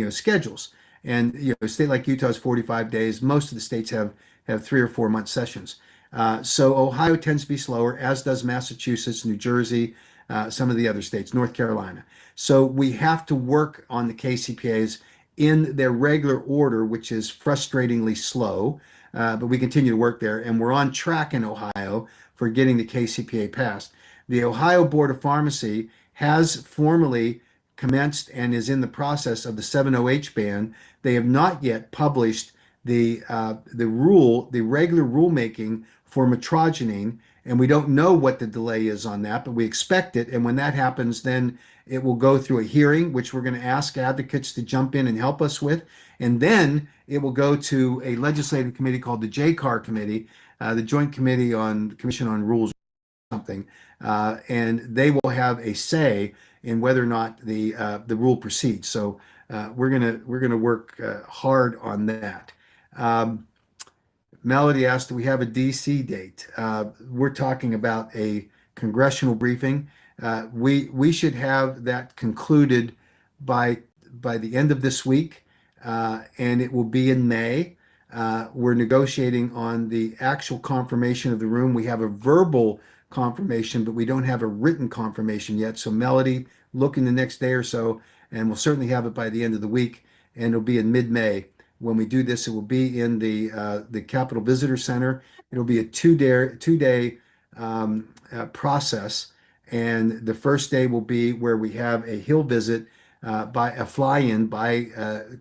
schedules. And a state like Utah is 45 days. Most of the states have 3 or 4 month sessions. So Ohio tends to be slower, as does Massachusetts, New Jersey, some of the other states, North Carolina. So we have to work on the KCPAs in their regular order, which is frustratingly slow, but we continue to work there, and we're on track in Ohio for getting the KCPA passed. The Ohio Board of Pharmacy has formally commenced and is in the process of the 7OH ban. They have not yet published the regular rulemaking for metrogenine, and we don't know what the delay is on that, but we expect it. And when that happens, then it will go through a hearing, which we're going to ask advocates to jump in and help us with. And then it will go to a legislative committee called the JCAR Committee, the Joint Commission on Rules or something, and they will have a say in whether or not the rule proceeds. So we're gonna work hard on that. Um, Melody asked, do we have a DC date? We're talking about a congressional briefing. We should have that concluded by by the end of this week, and it will be in May. We're negotiating on the actual confirmation of the room. We have a verbal confirmation, but we don't have a written confirmation yet. So Melody, look in the next day or so, and we'll certainly have it by the end of the week, and it'll be in mid-May. When we do this, it will be in the Capitol Visitor Center. It'll be a two day process, and the first day will be where we have a hill visit by a fly-in by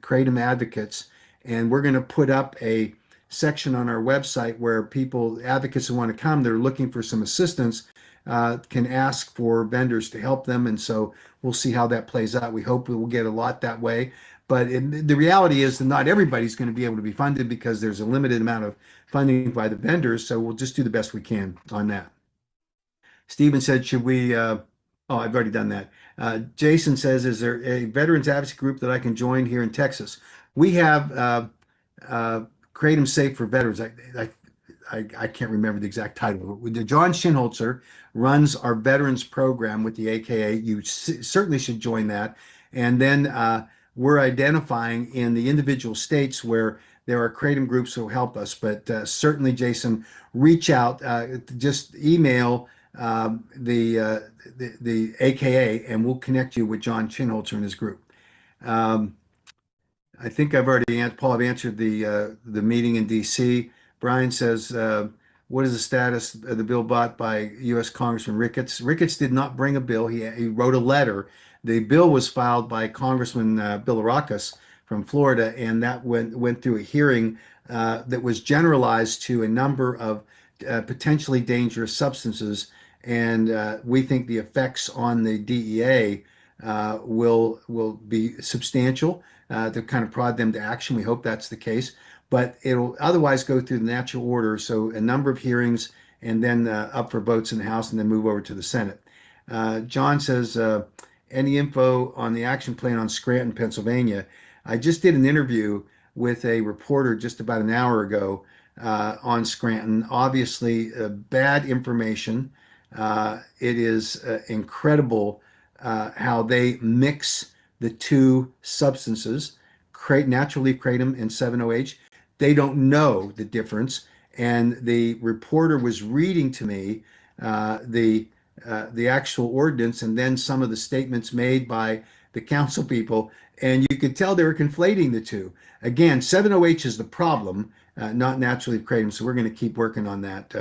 Kratom advocates, and we're going to put up a section on our website where people, advocates who want to come, they're looking for some assistance, can ask for vendors to help them. And so we'll see how that plays out. We hope we will get a lot that way. But the reality is that not everybody's going to be able to be funded because there's a limited amount of funding by the vendors. So we'll just do the best we can on that. Stephen said, should we? Oh, I've already done that. Jason says, is there a veterans advocacy group that I can join here in Texas? We have uh, Kratom Safe for Veterans. I can't remember the exact title. John Shinholzer runs our veterans program with the AKA. You certainly should join that. And then we're identifying in the individual states where there are Kratom groups who help us. But certainly, Jason, reach out. Just email the AKA, and we'll connect you with John Shinholzer and his group. Um, I think I've already answered, Paul, I've answered the meeting in DC. Brian says, what is the status of the bill brought by U.S. Congressman Ricketts? Ricketts did not bring a bill. He wrote a letter. The bill was filed by Congressman Bilirakis from Florida, and that went through a hearing that was generalized to a number of potentially dangerous substances. And we think the effects on the DEA will be substantial to kind of prod them to action. We hope that's the case, but it'll otherwise go through the natural order. So a number of hearings and then up for votes in the House and then move over to the Senate. John says, any info on the action plan on Scranton, Pennsylvania? I just did an interview with a reporter just about an hour ago on Scranton. Obviously, bad information. It is incredible how they mix the two substances, natural leaf kratom and 7-OH. They don't know the difference. And the reporter was reading to me the actual ordinance and then some of the statements made by the council people, and you could tell they were conflating the two. Again, 7-OH is the problem, not naturally kratom. So we're going to keep working on that.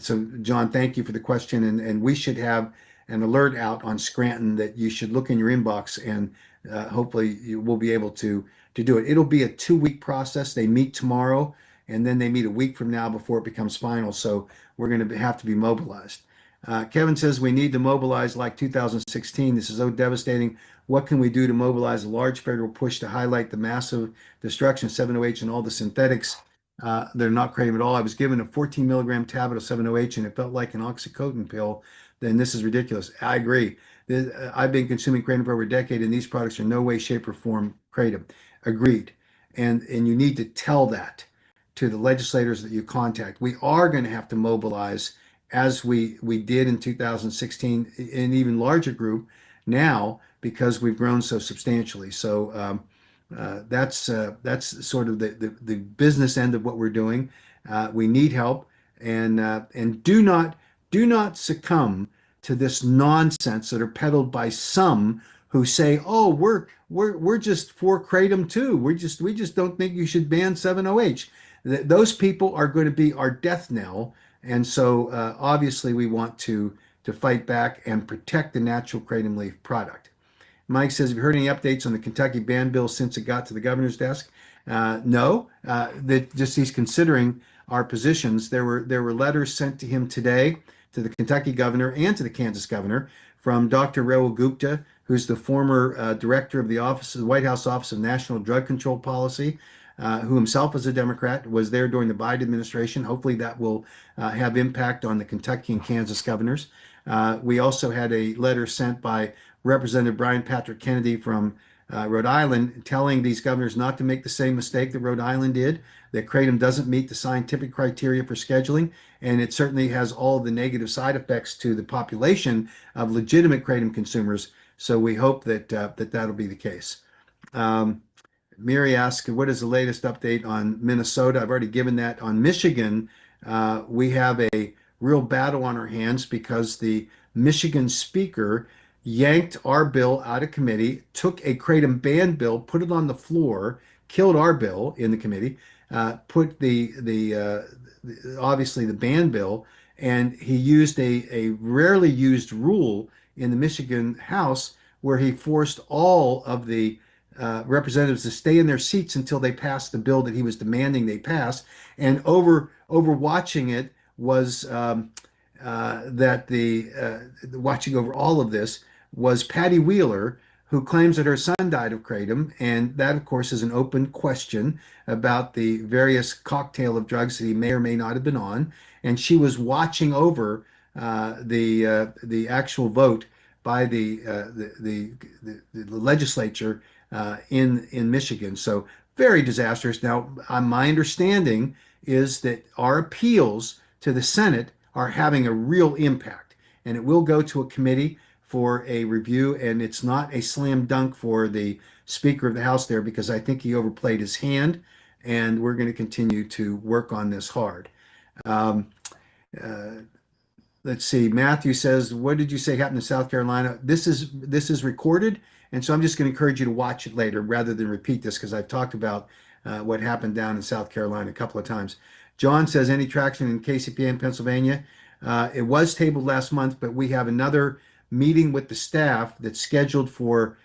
So, John, thank you for the question, and we should have an alert out on Scranton that you should look in your inbox, and hopefully you will be able to do it. It'll be a 2-week process. They meet tomorrow, and then they meet a week from now before it becomes final. So we're going to have to be mobilized. Kevin says we need to mobilize like 2016. This is so devastating. What can we do to mobilize a large federal push to highlight the massive destruction of 7-OH and all the synthetics? They're not kratom at all. I was given a 14 milligram tablet of 7-OH and it felt like an oxycodone pill. Then this is ridiculous. I agree. I've been consuming kratom for over a decade, and these products are no way, shape, or form kratom. Agreed. And you need to tell that to the legislators that you contact. We are going to have to mobilize as we did in 2016, an even larger group now because we've grown so substantially. So that's sort of the business end of what we're doing. We need help, and do not succumb to this nonsense that are peddled by some who say, "Oh, we're just for kratom too. We just don't think you should ban 7-OH." Those people are going to be our death knell, and so obviously we want to fight back and protect the natural kratom leaf product. Mike says, have you heard any updates on the Kentucky ban bill since it got to the governor's desk? No, that just he's considering our positions. There were letters sent to him today to the Kentucky governor and to the Kansas governor from Dr. Rahul Gupta, who's the former director of the White House Office of National Drug Control Policy, who himself was a Democrat, was there during the Biden administration. Hopefully that will have impact on the Kentucky and Kansas governors. We also had a letter sent by Representative Brian Patrick Kennedy from Rhode Island telling these governors not to make the same mistake that Rhode Island did, that kratom doesn't meet the scientific criteria for scheduling, and it certainly has all the negative side effects to the population of legitimate kratom consumers. So we hope that that'll be the case. Um, Mary asked, what is the latest update on Minnesota? I've already given that. On Michigan, we have a real battle on our hands because the Michigan speaker yanked our bill out of committee, took a kratom ban bill, put it on the floor, killed our bill in the committee, put obviously the ban bill, and he used a rarely used rule in the Michigan House where he forced all of the representatives to stay in their seats until they passed the bill that he was demanding they pass. And overwatching it was that watching over all of this was Patty Wheeler, who claims that her son died of kratom, and that, of course, is an open question about the various cocktail of drugs that he may or may not have been on. And she was watching over the actual vote by the legislature in Michigan. So very disastrous. Now, my understanding is that our appeals to the Senate are having a real impact, and it will go to a committee for a review. And it's not a slam dunk for the Speaker of the House there because I think he overplayed his hand, and we're going to continue to work on this hard. Um, uh, let's see. Matthew says, "What did you say happened in South Carolina?" This is recorded, and so I'm just going to encourage you to watch it later rather than repeat this because I've talked about what happened down in South Carolina a couple of times. John says, "Any traction in KCPA in Pennsylvania?" It was tabled last month, but we have another meeting with the staff that's scheduled for,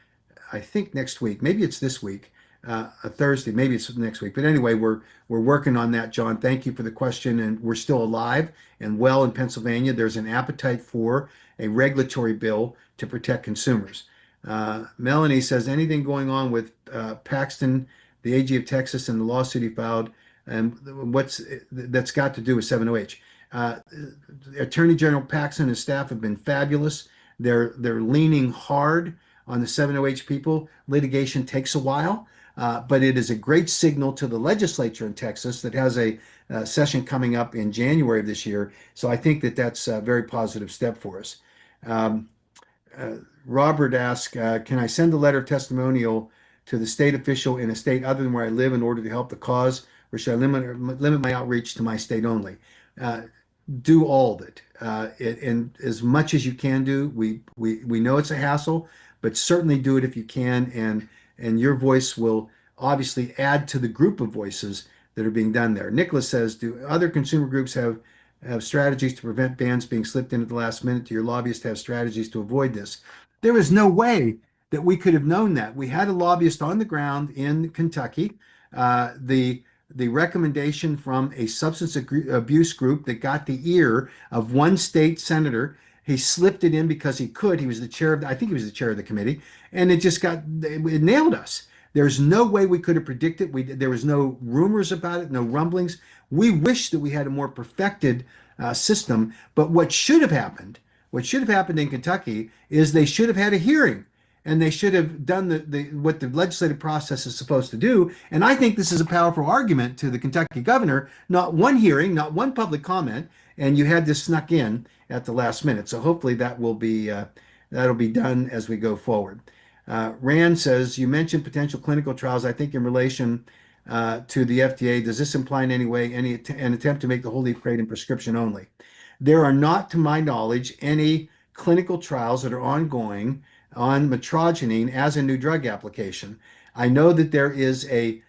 I think, next week. Maybe it's this week, a Thursday. Maybe it's next week. But anyway, we're working on that, John. Thank you for the question. And we're still alive and well in Pennsylvania. There's an appetite for a regulatory bill to protect consumers. Melanie says, anything going on with Paxton, the AG of Texas, and the lawsuit he filed, and that's got to do with 7-OH? Attorney General Paxton and his staff have been fabulous. They're leaning hard on the 708 people. Litigation takes a while, but it is a great signal to the legislature in Texas that has a session coming up in January of this year. So I think that that's a very positive step for us. Um, uh, Robert asked, can I send a letter of testimonial to the state official in a state other than where I live in order to help the cause, or should I limit my outreach to my state only? Uh, do all of it, and as much as you can do. We know it's a hassle, but certainly do it if you can, and your voice will obviously add to the group of voices that are being done there. Nicholas says, do other consumer groups have strategies to prevent bans being slipped in at the last minute? Do your lobbyists have strategies to avoid this? There is no way that we could have known that. We had a lobbyist on the ground in Kentucky. The recommendation from a substance abuse group that got the ear of one state senator. He slipped it in because he could. He was the chair of, I think he was the chair of the committee, and it nailed us. There's no way we could have predicted. There was no rumors about it, no rumblings. We wish that we had a more perfected system. But what should have happened in Kentucky is they should have had a hearing, and they should have done what the legislative process is supposed to do. And I think this is a powerful argument to the Kentucky governor. Not one hearing, not one public comment, and you had this snuck in at the last minute. So hopefully that'll be done as we go forward. Rand says, you mentioned potential clinical trials. I think in relation to the FDA, does this imply in any way an attempt to make the whole leaf kratom prescription only? There are not, to my knowledge, any clinical trials that are ongoing on metrogenine as a new drug application. I know that there is a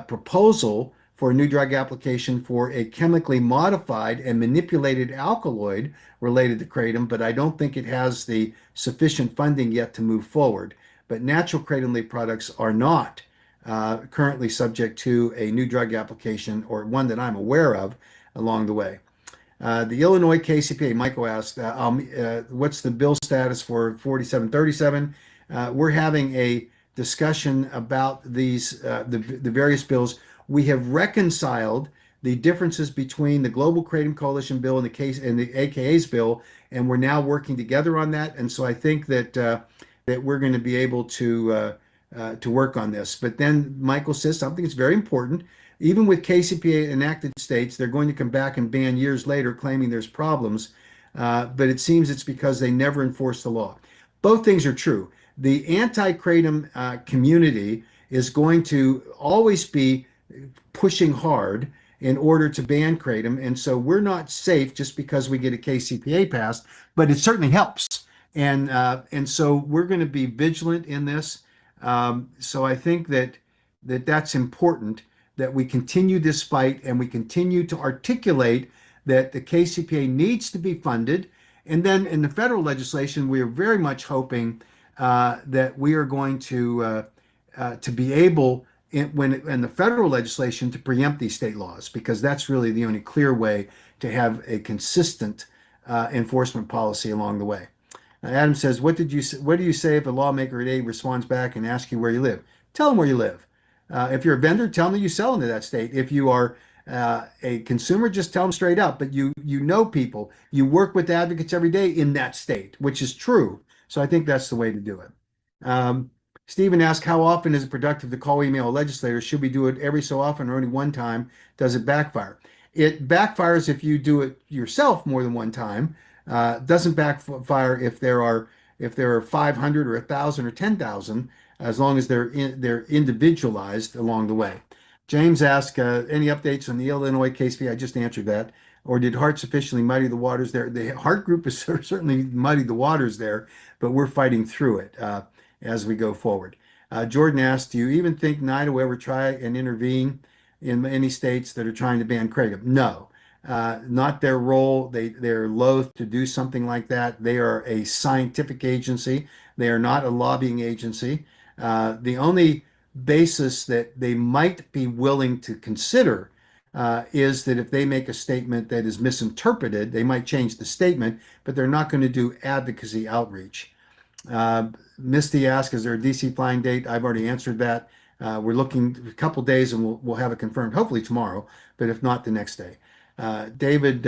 proposal for a new drug application for a chemically modified and manipulated alkaloid related to kratom, but I don't think it has the sufficient funding yet to move forward. But natural kratom leaf products are not currently subject to a new drug application, or one that I'm aware of, along the way. The Illinois KCPA, Michael asked, what's the bill status for 4737? We're having a discussion about the various bills. We have reconciled the differences between the Global Kratom Coalition bill and the AKA's bill, and we're now working together on that. And so I think that we're going to be able to work on this. But then Michael says something that's very important. Even with KCPA enacted states, they're going to come back and ban years later, claiming there's problems. But it seems it's because they never enforce the law. Both things are true. The anti-kratom community is going to always be pushing hard in order to ban kratom. And so we're not safe just because we get a KCPA passed, but it certainly helps. And so we're going to be vigilant in this. So I think that's important, that we continue this fight and we continue to articulate that the KCPA needs to be funded. And then in the federal legislation, we are very much hoping that we are going to be able, in the federal legislation, to preempt these state laws, because that's really the only clear way to have a consistent enforcement policy along the way. Adam says, what do you say if a lawmaker at aid responds back and asks you where you live? Tell them where you live. If you're a vendor, tell them that you sell into that state. If you are a consumer, just tell them straight up. But you know people, you work with advocates every day in that state, which is true. So I think that's the way to do it. Stephen asked, how often is it productive to call email a legislator? Should we do it every so often or only one time? Does it backfire? It backfires if you do it yourself more than one time. Doesn't backfire if there are 500 or 1,000 or 10,000, as long as they're individualized along the way. James asked, any updates on the Illinois case? I just answered that. Or did Hart sufficiently muddy the waters there? The Hart group has certainly muddied the waters there, but we're fighting through it as we go forward. Jordan asked, do you even think NIDA will ever try and intervene in any states that are trying to ban kratom? No, not their role. They're loath to do something like that. They are a scientific agency. They are not a lobbying agency. The only basis that they might be willing to consider is that if they make a statement that is misinterpreted, they might change the statement, but they're not going to do advocacy outreach. Misty asked, is there a DC flying date? I've already answered that. We're looking a couple days and we'll have it confirmed, hopefully tomorrow, but if not, the next day. David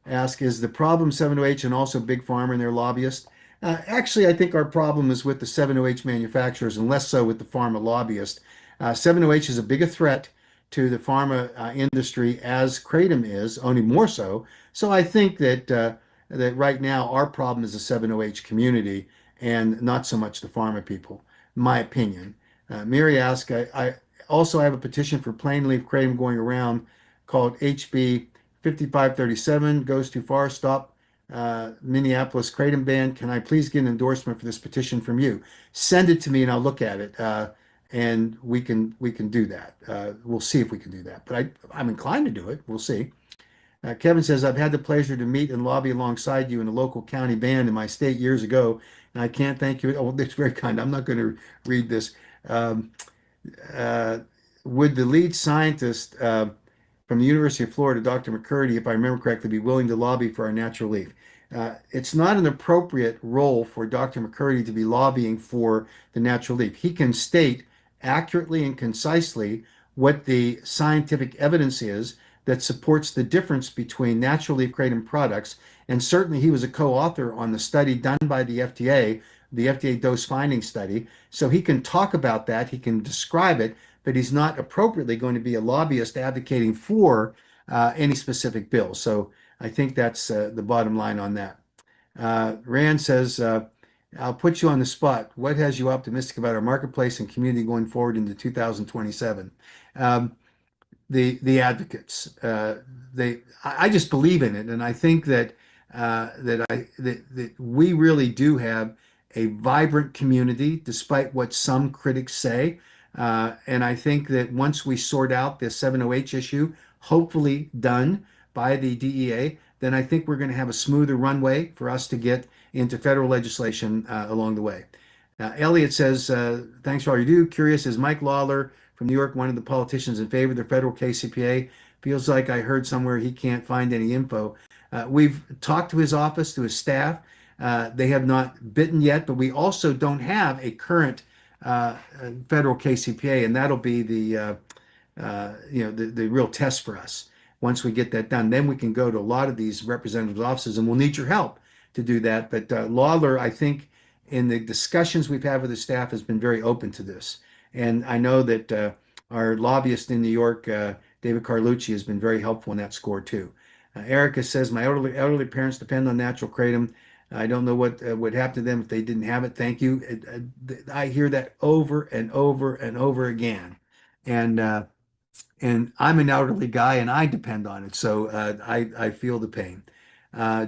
asked, is the problem 7-H and also Big Pharma and their lobbyists? Actually, I think our problem is with the 7OH manufacturers and less so with the pharma lobbyists. 7OH is a bigger threat to the pharma industry as kratom is, only more so. So I think that right now our problem is the 7OH community and not so much the pharma people, my opinion. Mary asked, I also have a petition for plain leaf kratom going around called HB 5537, goes too far, stop Minneapolis Kratom Band. Can I please get an endorsement for this petition from you? Send it to me and I'll look at it. And we can do that. We'll see if we can do that. But I'm inclined to do it. We'll see. Kevin says, I've had the pleasure to meet and lobby alongside you in a local county band in my state years ago, and I can't thank you. Oh, that's very kind. I'm not going to read this. Um, uh, would the lead scientist from the University of Florida, Dr. McCurdy, if I remember correctly, be willing to lobby for our natural leaf? It's not an appropriate role for Dr. McCurdy to be lobbying for the natural leaf. He can state accurately and concisely what the scientific evidence is that supports the difference between natural leaf kratom products. And certainly he was a co-author on the study done by the FDA dose finding study. So he can talk about that, he can describe it, but he's not appropriately going to be a lobbyist advocating for any specific bill. So I think that's the bottom line on that. Rand says, I'll put you on the spot. What has you optimistic about our marketplace and community going forward into 2027? Um, the advocates. I just believe in it, and I think that we really do have a vibrant community, despite what some critics say. And I think that once we sort out this 7OH issue, hopefully done by the DEA, then I think we're going to have a smoother runway for us to get into federal legislation along the way. Elliot says, thanks for all you do. Curious, is Mike Lawler from New York one of the politicians in favor of the federal KCPA? Feels like I heard somewhere he can't find any info. We've talked to his office, to his staff. They have not bitten yet, but we also don't have a current federal KCPA, and that'll be the real test for us. Once we get that done, then we can go to a lot of these representatives' offices, and we'll need your help to do that. But Lawler, I think, in the discussions we've had with the staff, has been very open to this. And I know that our lobbyist in New York, David Carlucci, has been very helpful in that score too. Erica says, my elderly parents depend on natural kratom. I don't know what would happen to them if they didn't have it. Thank you. I hear that over and over and over again. And I'm an elderly guy and I depend on it. So I feel the pain.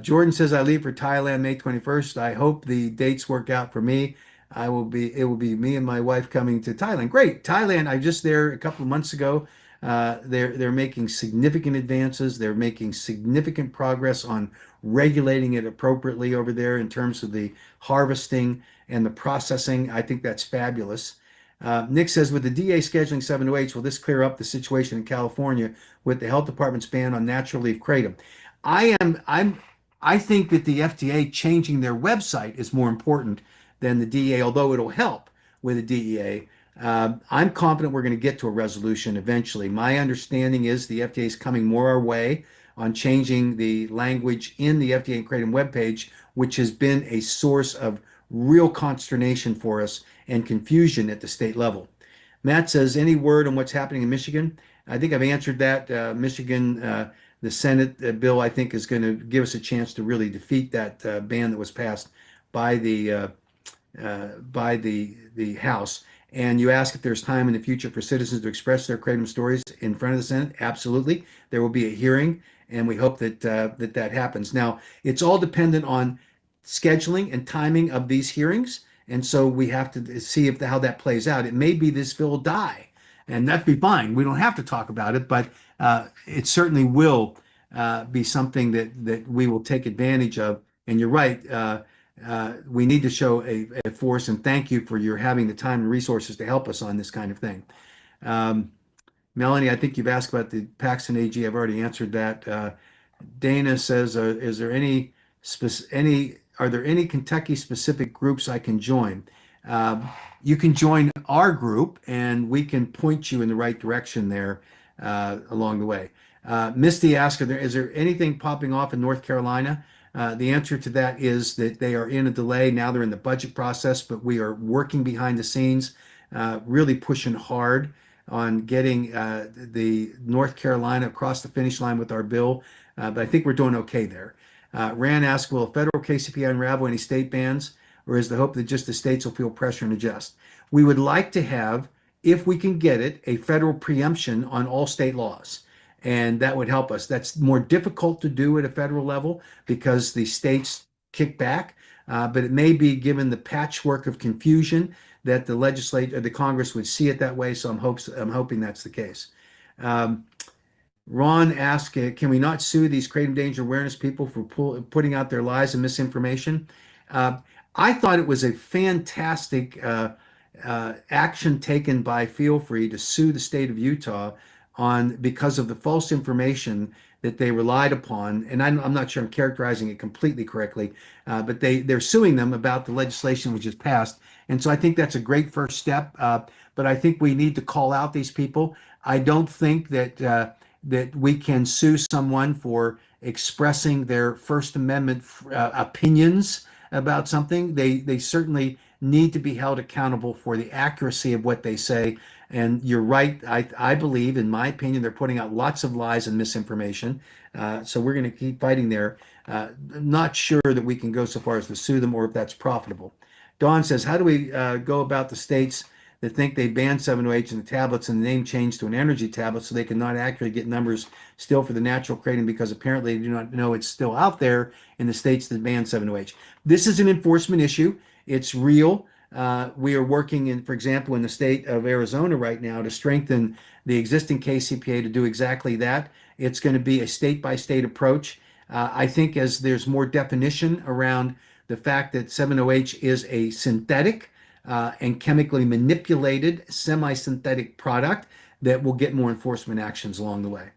Jordan says, I leave for Thailand May 21st. I hope the dates work out for me. It will be me and my wife coming to Thailand. Great. Thailand, I was just there a couple of months ago. They're making significant advances. They're making significant progress on regulating it appropriately over there in terms of the harvesting and the processing. I think that's fabulous. Nick says, with the DA scheduling 7 to 8, will this clear up the situation in California with the health department's ban on natural leaf kratom? I think that the FDA changing their website is more important than the DEA, although it'll help with the DEA. I'm confident we're going to get to a resolution eventually. My understanding is the FDA is coming more our way on changing the language in the FDA and Kratom webpage, which has been a source of real consternation for us and confusion at the state level. Matt says, any word on what's happening in Michigan? I think I've answered that. Michigan, the Senate bill, I think, is going to give us a chance to really defeat that ban that was passed by the House. And you ask if there's time in the future for citizens to express their kratom stories in front of the Senate. Absolutely. There will be a hearing, and we hope that happens. Now, it's all dependent on scheduling and timing of these hearings, and so we have to see how that plays out. It may be this bill will die, and that'd be fine. We don't have to talk about it, but it certainly will be something that we will take advantage of. And you're right. We need to show a force, and thank you for your having the time and resources to help us on this kind of thing. Melanie, I think you've asked about the Paxton AG. I've already answered that. Dana says, are there any Kentucky specific groups I can join? You can join our group and we can point you in the right direction there along the way. Misty asked, is there anything popping off in North Carolina? The answer to that is that they are in a delay. Now they're in the budget process, but we are working behind the scenes, really pushing hard on getting the North Carolina across the finish line with our bill. But I think we're doing okay there. Rand asked, will federal KCPI unravel any state bans, or is the hope that just the states will feel pressure and adjust? We would like to have, if we can get it, a federal preemption on all state laws. And that would help us. That's more difficult to do at a federal level because the states kick back. But it may be, given the patchwork of confusion, that the legislature, the Congress would see it that way. So I'm hoping that's the case. Um, Ron asked, can we not sue these kratom danger awareness people for putting out their lies and misinformation? Uh, I thought it was a fantastic action taken by Feel Free to sue the state of Utah on because of the false information that they relied upon. And I'm not sure I'm characterizing it completely correctly, but they're suing them about the legislation which is passed. And so I think that's a great first step. But I think we need to call out these people. I don't think that we can sue someone for expressing their First Amendment opinions about something. They certainly need to be held accountable for the accuracy of what they say. And you're right. I believe, in my opinion, they're putting out lots of lies and misinformation. So we're going to keep fighting there. Not sure that we can go so far as to sue them or if that's profitable. Dawn says, how do we go about the states that think they banned 708 in the tablets and the name changed to an energy tablet so they cannot accurately get numbers still for the natural kratom because apparently they do not know it's still out there in the states that banned 708? This is an enforcement issue. It's real. We are working in, for example, in the state of Arizona right now to strengthen the existing KCPA to do exactly that. It's going to be a state by state approach. I think as there's more definition around the fact that 708 is a synthetic and chemically manipulated semi-synthetic product, that will get more enforcement actions along the way.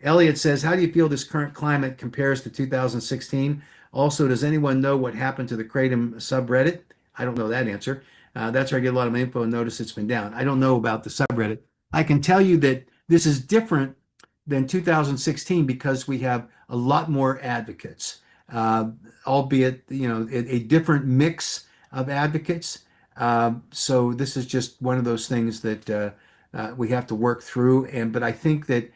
Elliot says, how do you feel this current climate compares to 2016? Also, does anyone know what happened to the Kratom subreddit? I don't know that answer. That's where I get a lot of info and notice it's been down. I don't know about the subreddit. I can tell you that this is different than 2016 because we have a lot more advocates, albeit a different mix of advocates. So this is just one of those things that we have to work through. But I think that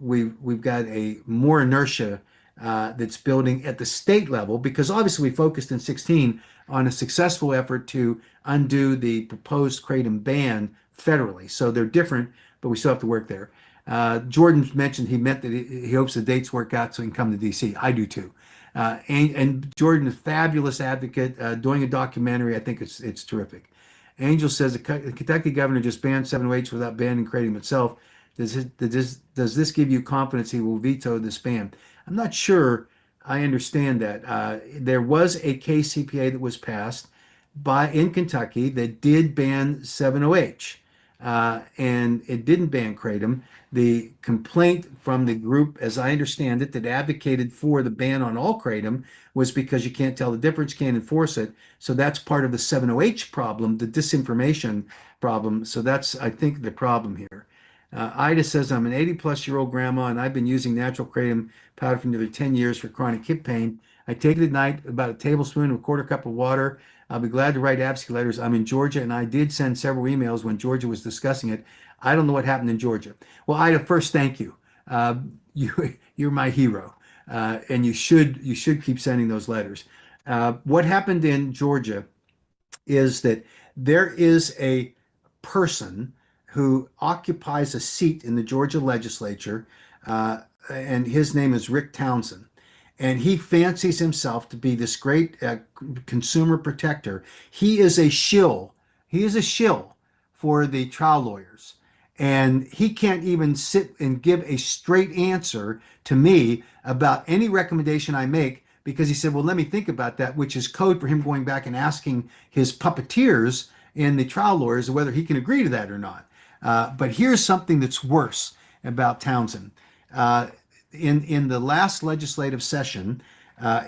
we've got a more inertia that's building at the state level, because obviously we focused in 16 on a successful effort to undo the proposed kratom ban federally. So they're different, but we still have to work there. Jordan mentioned he meant that he hopes the dates work out so he can come to DC. I do too. And Jordan is a fabulous advocate, doing a documentary. I think it's terrific. Angel says the Kentucky governor just banned 708 without banning kratom itself. Does this give you confidence he will veto this ban? I'm not sure I understand that. There was a KCPA that was passed in Kentucky that did ban 708, and it didn't ban kratom. The complaint from the group, as I understand it, that advocated for the ban on all kratom was because you can't tell the difference, can't enforce it. So that's part of the 708 problem, the disinformation problem. So that's, I think, the problem here. Ida says, I'm an 80-plus-year-old grandma, and I've been using natural kratom powder for nearly 10 years for chronic hip pain. I take it at night, about a tablespoon and a quarter cup of water. I'll be glad to write advocacy letters. I'm in Georgia, and I did send several emails when Georgia was discussing it. I don't know what happened in Georgia. Well, Ida, first, thank you. You're my hero, and you should keep sending those letters. What happened in Georgia is that there is a person who occupies a seat in the Georgia legislature, and his name is Rick Townsend. And he fancies himself to be this great consumer protector. He is a shill. He is a shill for the trial lawyers. And he can't even sit and give a straight answer to me about any recommendation I make, because he said, well, let me think about that, which is code for him going back and asking his puppeteers in the trial lawyers whether he can agree to that or not. But here's something that's worse about Townsend. In the last legislative session,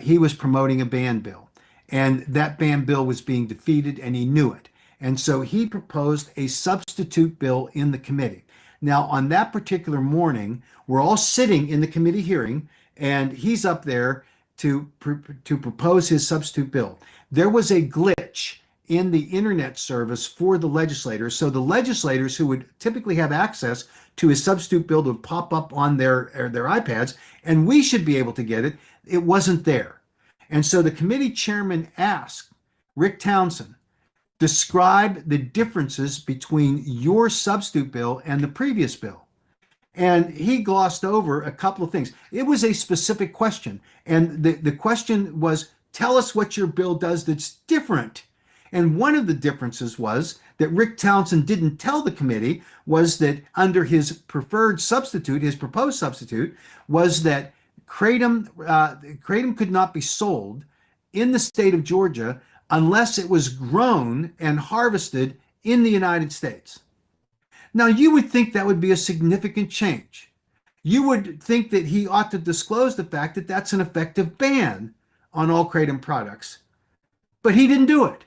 he was promoting a ban bill, and that ban bill was being defeated, and he knew it. And so he proposed a substitute bill in the committee. Now, on that particular morning, we're all sitting in the committee hearing, and he's up there to propose his substitute bill. There was a glitch in the internet service for the legislators. So the legislators who would typically have access to his substitute bill would pop up on their iPads, and we should be able to get it. It wasn't there. And so the committee chairman asked Rick Townsend, describe the differences between your substitute bill and the previous bill. And he glossed over a couple of things. It was a specific question. And the question was, tell us what your bill does that's different. And one of the differences was that Rick Townsend didn't tell the committee was that under his preferred substitute, his proposed substitute, was that kratom could not be sold in the state of Georgia unless it was grown and harvested in the United States. Now, you would think that would be a significant change. You would think that he ought to disclose the fact that that's an effective ban on all kratom products, but he didn't do it.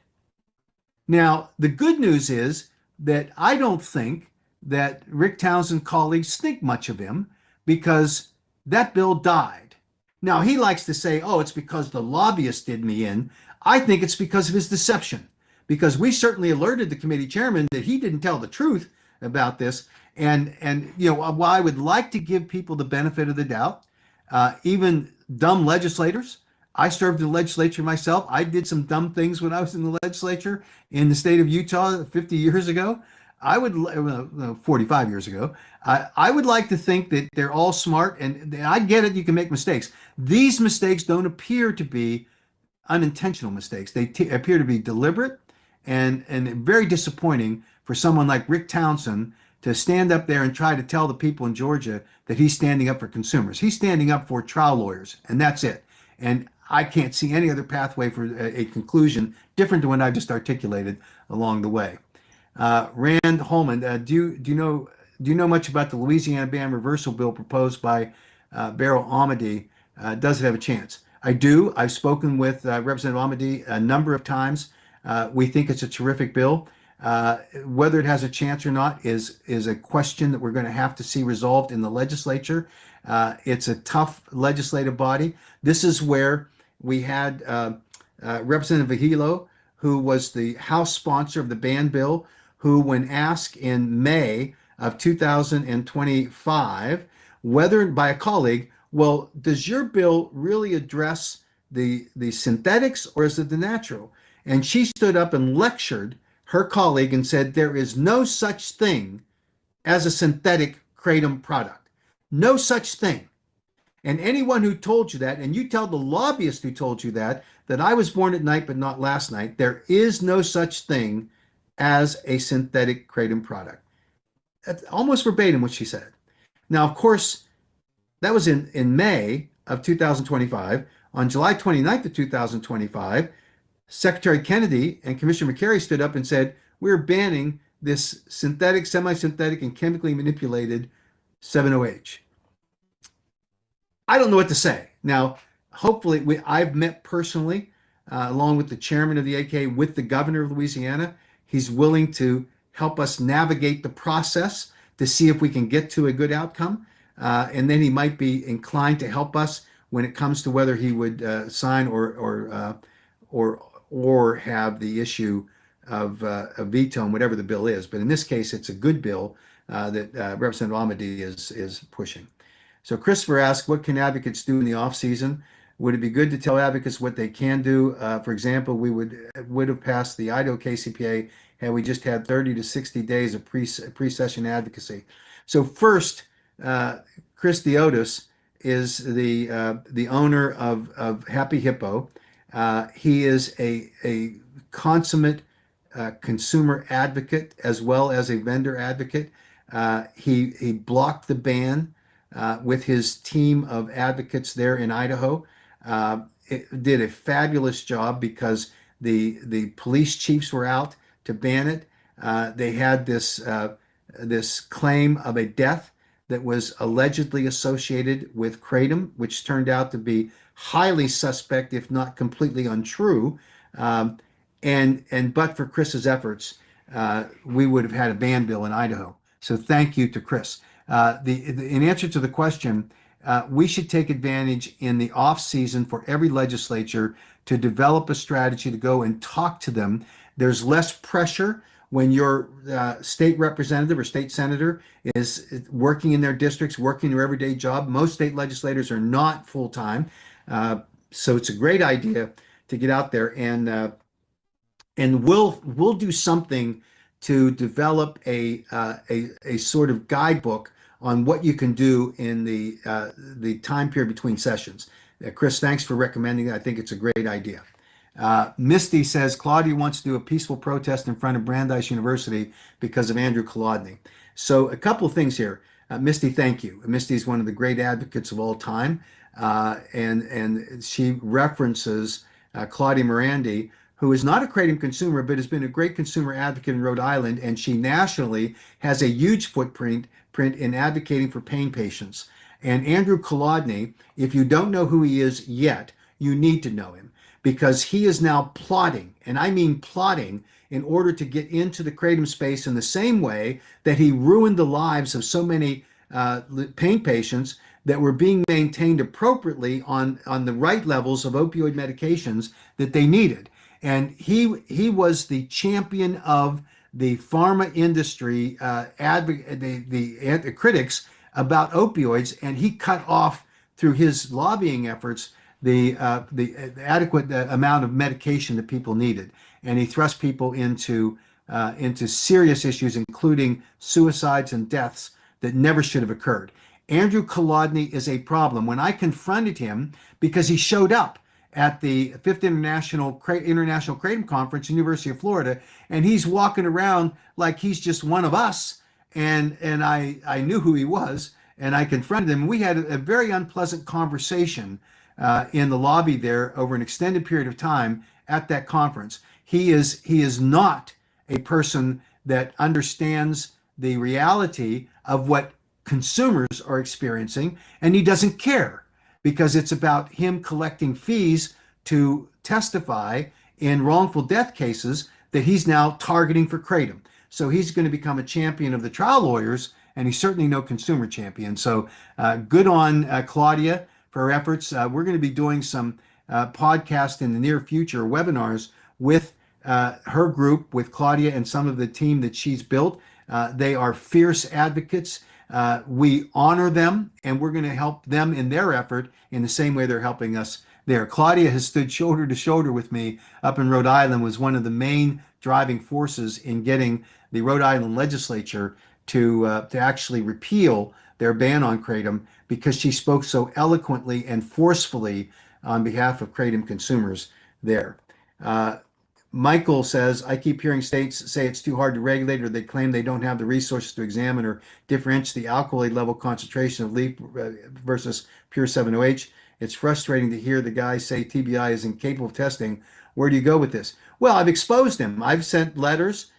Now, the good news is that I don't think that Rick Townsend's colleagues think much of him because that bill died. Now, he likes to say, oh, it's because the lobbyists did me in. I think it's because of his deception, because we certainly alerted the committee chairman that he didn't tell the truth about this. And while I would like to give people the benefit of the doubt, even dumb legislators, I served in the legislature myself. I did some dumb things when I was in the legislature in the state of Utah 50 years ago. 45 years ago. I would like to think that they're all smart, and I get it. You can make mistakes. These mistakes don't appear to be unintentional mistakes. They appear to be deliberate and very disappointing for someone like Rick Townsend to stand up there and try to tell the people in Georgia that he's standing up for consumers. He's standing up for trial lawyers, and that's it. And I can't see any other pathway for a conclusion different than what I just articulated along the way. Rand Holman, do you know much about the Louisiana ban reversal bill proposed by Beryl Amedee? Does it have a chance? I do. I've spoken with Representative Amedee a number of times. We think it's a terrific bill. Whether it has a chance or not is a question that we're going to have to see resolved in the legislature. It's a tough legislative body. This is where we had Representative Vigilo, who was the House sponsor of the ban bill, who, when asked in May of 2025, whether by a colleague, well, does your bill really address the synthetics or is it the natural? And she stood up and lectured her colleague and said, there is no such thing as a synthetic kratom product. No such thing. And anyone who told you that, and you tell the lobbyist who told you that I was born at night but not last night, there is no such thing as a synthetic kratom product. That's almost verbatim what she said. Now, of course, that was in May of 2025. On July 29th of 2025, Secretary Kennedy and Commissioner McCary stood up and said, we're banning this synthetic, semi-synthetic, and chemically manipulated 7-OH. I don't know what to say. Now, hopefully, I've met personally, along with the chairman of the AK, with the governor of Louisiana. He's willing to help us navigate the process to see if we can get to a good outcome. And then he might be inclined to help us when it comes to whether he would sign or have the issue of a veto on whatever the bill is. But in this case, it's a good bill that Representative Amedee is pushing. So Christopher asked, what can advocates do in the off season? Would it be good to tell advocates what they can do? For example, we would have passed the Idaho KCPA had we just had 30 to 60 days of pre-session advocacy. So first, Chris Diotis is the owner of Happy Hippo. He is a consummate consumer advocate as well as a vendor advocate. He blocked the ban with his team of advocates there in Idaho. It did a fabulous job because the police chiefs were out to ban it. They had this claim of a death that was allegedly associated with kratom, which turned out to be highly suspect, if not completely untrue. But for Chris's efforts, we would have had a ban bill in Idaho. So thank you to Chris. In answer to the question, we should take advantage in the off season for every legislature to develop a strategy to go and talk to them. There's less pressure when your state representative or state senator is working in their districts, working their everyday job. Most state legislators are not full time. Uh, so it's a great idea to get out there and we'll do something to develop a sort of guidebook on what you can do in the time period between sessions. Chris, thanks for recommending it. I think it's a great idea. Misty says Claudia wants to do a peaceful protest in front of Brandeis University because of Andrew Kolodny. So a couple of things here. Misty, thank you. Misty is one of the great advocates of all time, and she references Claudia Morandi, who is not a kratom consumer, but has been a great consumer advocate in Rhode Island, and she nationally has a huge footprint in advocating for pain patients. And Andrew Kolodny, if you don't know who he is yet, you need to know him because he is now plotting, and I mean plotting, in order to get into the kratom space in the same way that he ruined the lives of so many pain patients that were being maintained appropriately on the right levels of opioid medications that they needed. And he was the champion of the pharma industry, the critics about opioids, and he cut off through his lobbying efforts the adequate amount of medication that people needed, and he thrust people into serious issues, including suicides and deaths that never should have occurred. Andrew Kolodny is a problem. When I confronted him, because he showed up at the Fifth International Kratom Conference, University of Florida, and he's walking around like he's just one of us. And I knew who he was, and I confronted him. We had a very unpleasant conversation in the lobby there over an extended period of time at that conference. He is not a person that understands the reality of what consumers are experiencing, and he doesn't care because it's about him collecting fees to testify in wrongful death cases that he's now targeting for kratom. So he's going to become a champion of the trial lawyers, and he's certainly no consumer champion. So good on Claudia for her efforts. We're going to be doing some podcasts in the near future, webinars with her group, with Claudia and some of the team that she's built. They are fierce advocates. We honor them, and we're going to help them in their effort in the same way they're helping us there. Claudia has stood shoulder to shoulder with me up in Rhode Island, was one of the main driving forces in getting the Rhode Island legislature to actually repeal their ban on kratom because she spoke so eloquently and forcefully on behalf of kratom consumers there. Uh, Michael says, I keep hearing states say it's too hard to regulate, or they claim they don't have the resources to examine or differentiate the alkaloid level concentration of leaf versus pure 7-OH. It's frustrating to hear the guys say TBI is incapable of testing. Where do you go with this? Well, I've exposed him. I've sent letters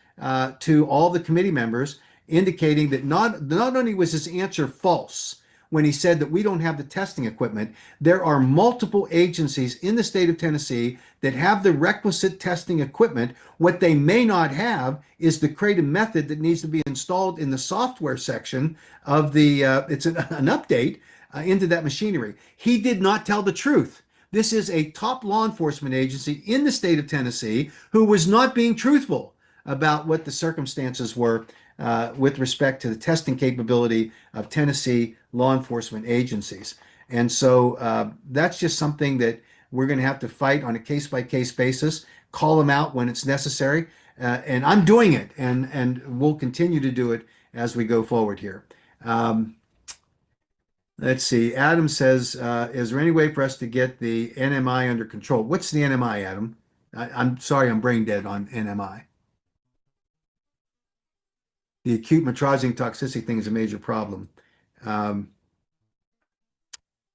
to all the committee members indicating that not only was his answer false when he said that we don't have the testing equipment, there are multiple agencies in the state of Tennessee that have the requisite testing equipment. What they may not have is the kratom method that needs to be installed in the software section of it's an update into that machinery. He did not tell the truth. This is a top law enforcement agency in the state of Tennessee who was not being truthful about what the circumstances were with respect to the testing capability of Tennessee law enforcement agencies. And so that's just something that we're going to have to fight on a case-by-case basis, call them out when it's necessary. And I'm doing it, and we'll continue to do it as we go forward here. Let's see. Adam says, is there any way for us to get the NMI under control? What's the NMI, Adam? I'm sorry, I'm brain dead on NMI. The acute metrozine toxicity thing is a major problem. Um,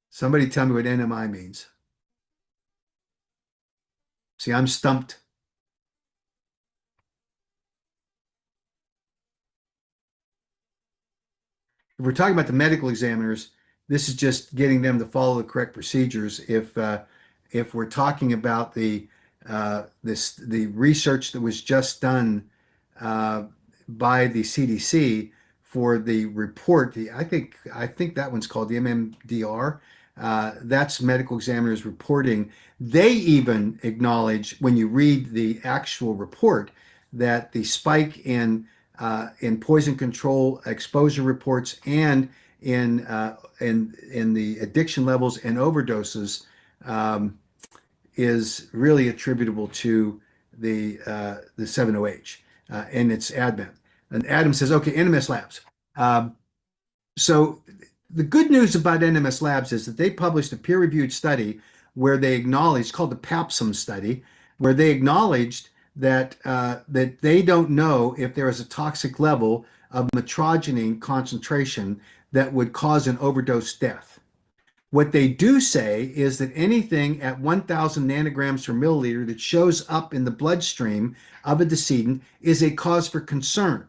Somebody tell me what NMI means. See, I'm stumped. If we're talking about the medical examiners, this is just getting them to follow the correct procedures. If we're talking about the research that was just done uh, by the CDC for the report. I think that one's called the MMDR. That's medical examiners reporting. They even acknowledge when you read the actual report that the spike in poison control exposure reports and in the addiction levels and overdoses um, is really attributable to the 7-OH and its advent. And Adam says, okay, NMS Labs. Um, so the good news about NMS Labs is that they published a peer-reviewed study where they acknowledged, called the PAPSM study, where they acknowledged that they don't know if there is a toxic level of metrogene concentration that would cause an overdose death. What they do say is that anything at 1,000 nanograms per milliliter that shows up in the bloodstream of a decedent is a cause for concern.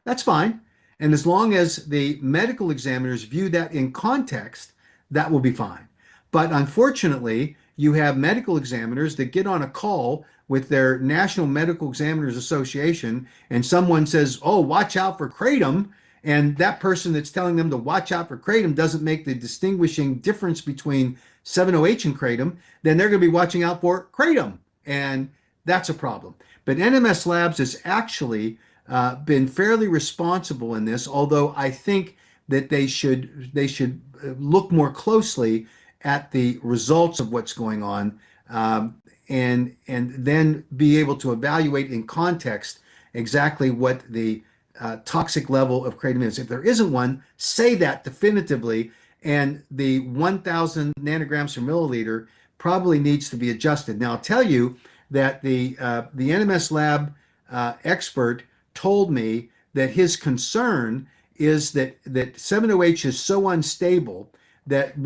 That's fine. And as long as the medical examiners view that in context, that will be fine. But unfortunately, you have medical examiners that get on a call with their National Medical Examiners Association, and someone says, "Oh, watch out for kratom." And that person that's telling them to watch out for kratom doesn't make the distinguishing difference between 7-OH and kratom, then they're going to be watching out for kratom. And that's a problem. But NMS Labs has actually been fairly responsible in this, although I think that they should look more closely at the results of what's going on, and then be able to evaluate in context exactly what the toxic level of kratom is. If there isn't one, say that definitively, and the 1,000 nanograms per milliliter probably needs to be adjusted. Now, I'll tell you that the NMS lab expert told me that his concern is that 7-OH is so unstable that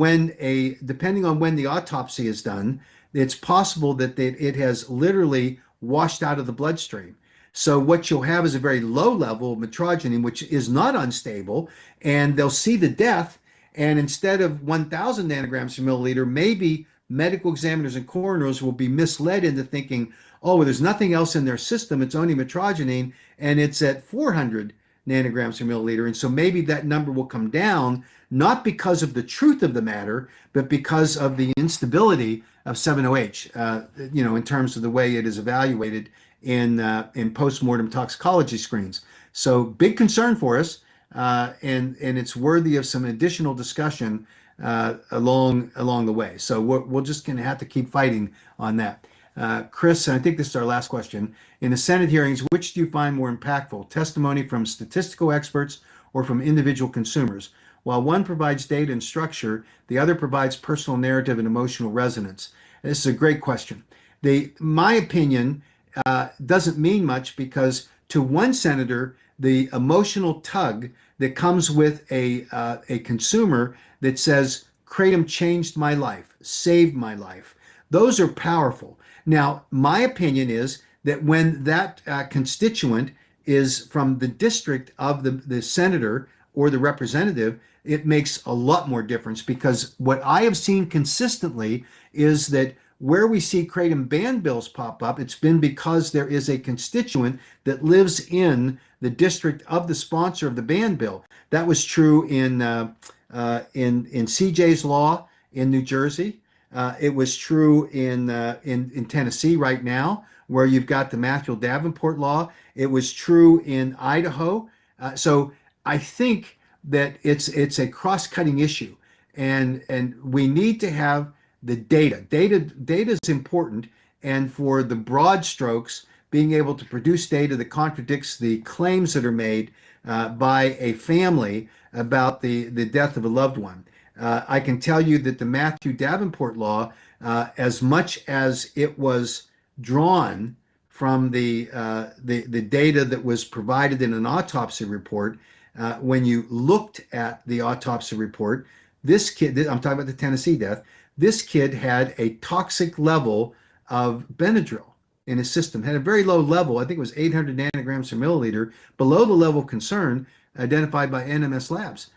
depending on when the autopsy is done, it's possible that it has literally washed out of the bloodstream. So what you'll have is a very low level of metrogene, which is not unstable, and they'll see the death, and instead of 1,000 nanograms per milliliter, maybe medical examiners and coroners will be misled into thinking, oh, well, there's nothing else in their system, it's only metrogene, and it's at 400 nanograms per milliliter. And so maybe that number will come down, not because of the truth of the matter, but because of the instability of 7-OH, in terms of the way it is evaluated in postmortem toxicology screens. So big concern for us, and it's worthy of some additional discussion along the way. So we're just going to have to keep fighting on that. Chris, and I think this is our last question. In the Senate hearings, which do you find more impactful, testimony from statistical experts or from individual consumers? While one provides data and structure, the other provides personal narrative and emotional resonance. This is a great question. My opinion doesn't mean much because to one senator, the emotional tug that comes with a consumer that says, kratom changed my life, saved my life, those are powerful. Now, my opinion is that when that constituent is from the district of the senator or the representative, it makes a lot more difference, because what I have seen consistently is that where we see kratom ban bills pop up, it's been because there is a constituent that lives in the district of the sponsor of the ban bill. That was true in CJ's law in New Jersey. It was true in Tennessee right now, where you've got the Matthew Davenport law. It was true in Idaho. So I think that it's a cross-cutting issue, and we need to have the data. Data is important, and for the broad strokes, being able to produce data that contradicts the claims that are made by a family about the death of a loved one. I can tell you that the Matthew Davenport law, as much as it was drawn from the data that was provided in an autopsy report, when you looked at the autopsy report, this kid, I'm talking about the Tennessee death, this kid had a toxic level of Benadryl in his system, had a very low level. I think it was 800 nanograms per milliliter, below the level of concern identified by NMS Labs.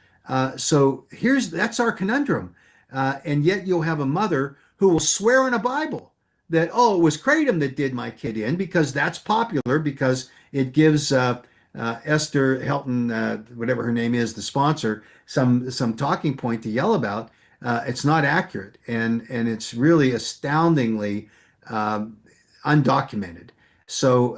So that's our conundrum. And yet you'll have a mother who will swear on a Bible that, oh, it was kratom that did my kid in, because that's popular, because it gives Esther Helton, whatever her name is, the sponsor, some talking point to yell about, it's not accurate, and it's really astoundingly um, undocumented. So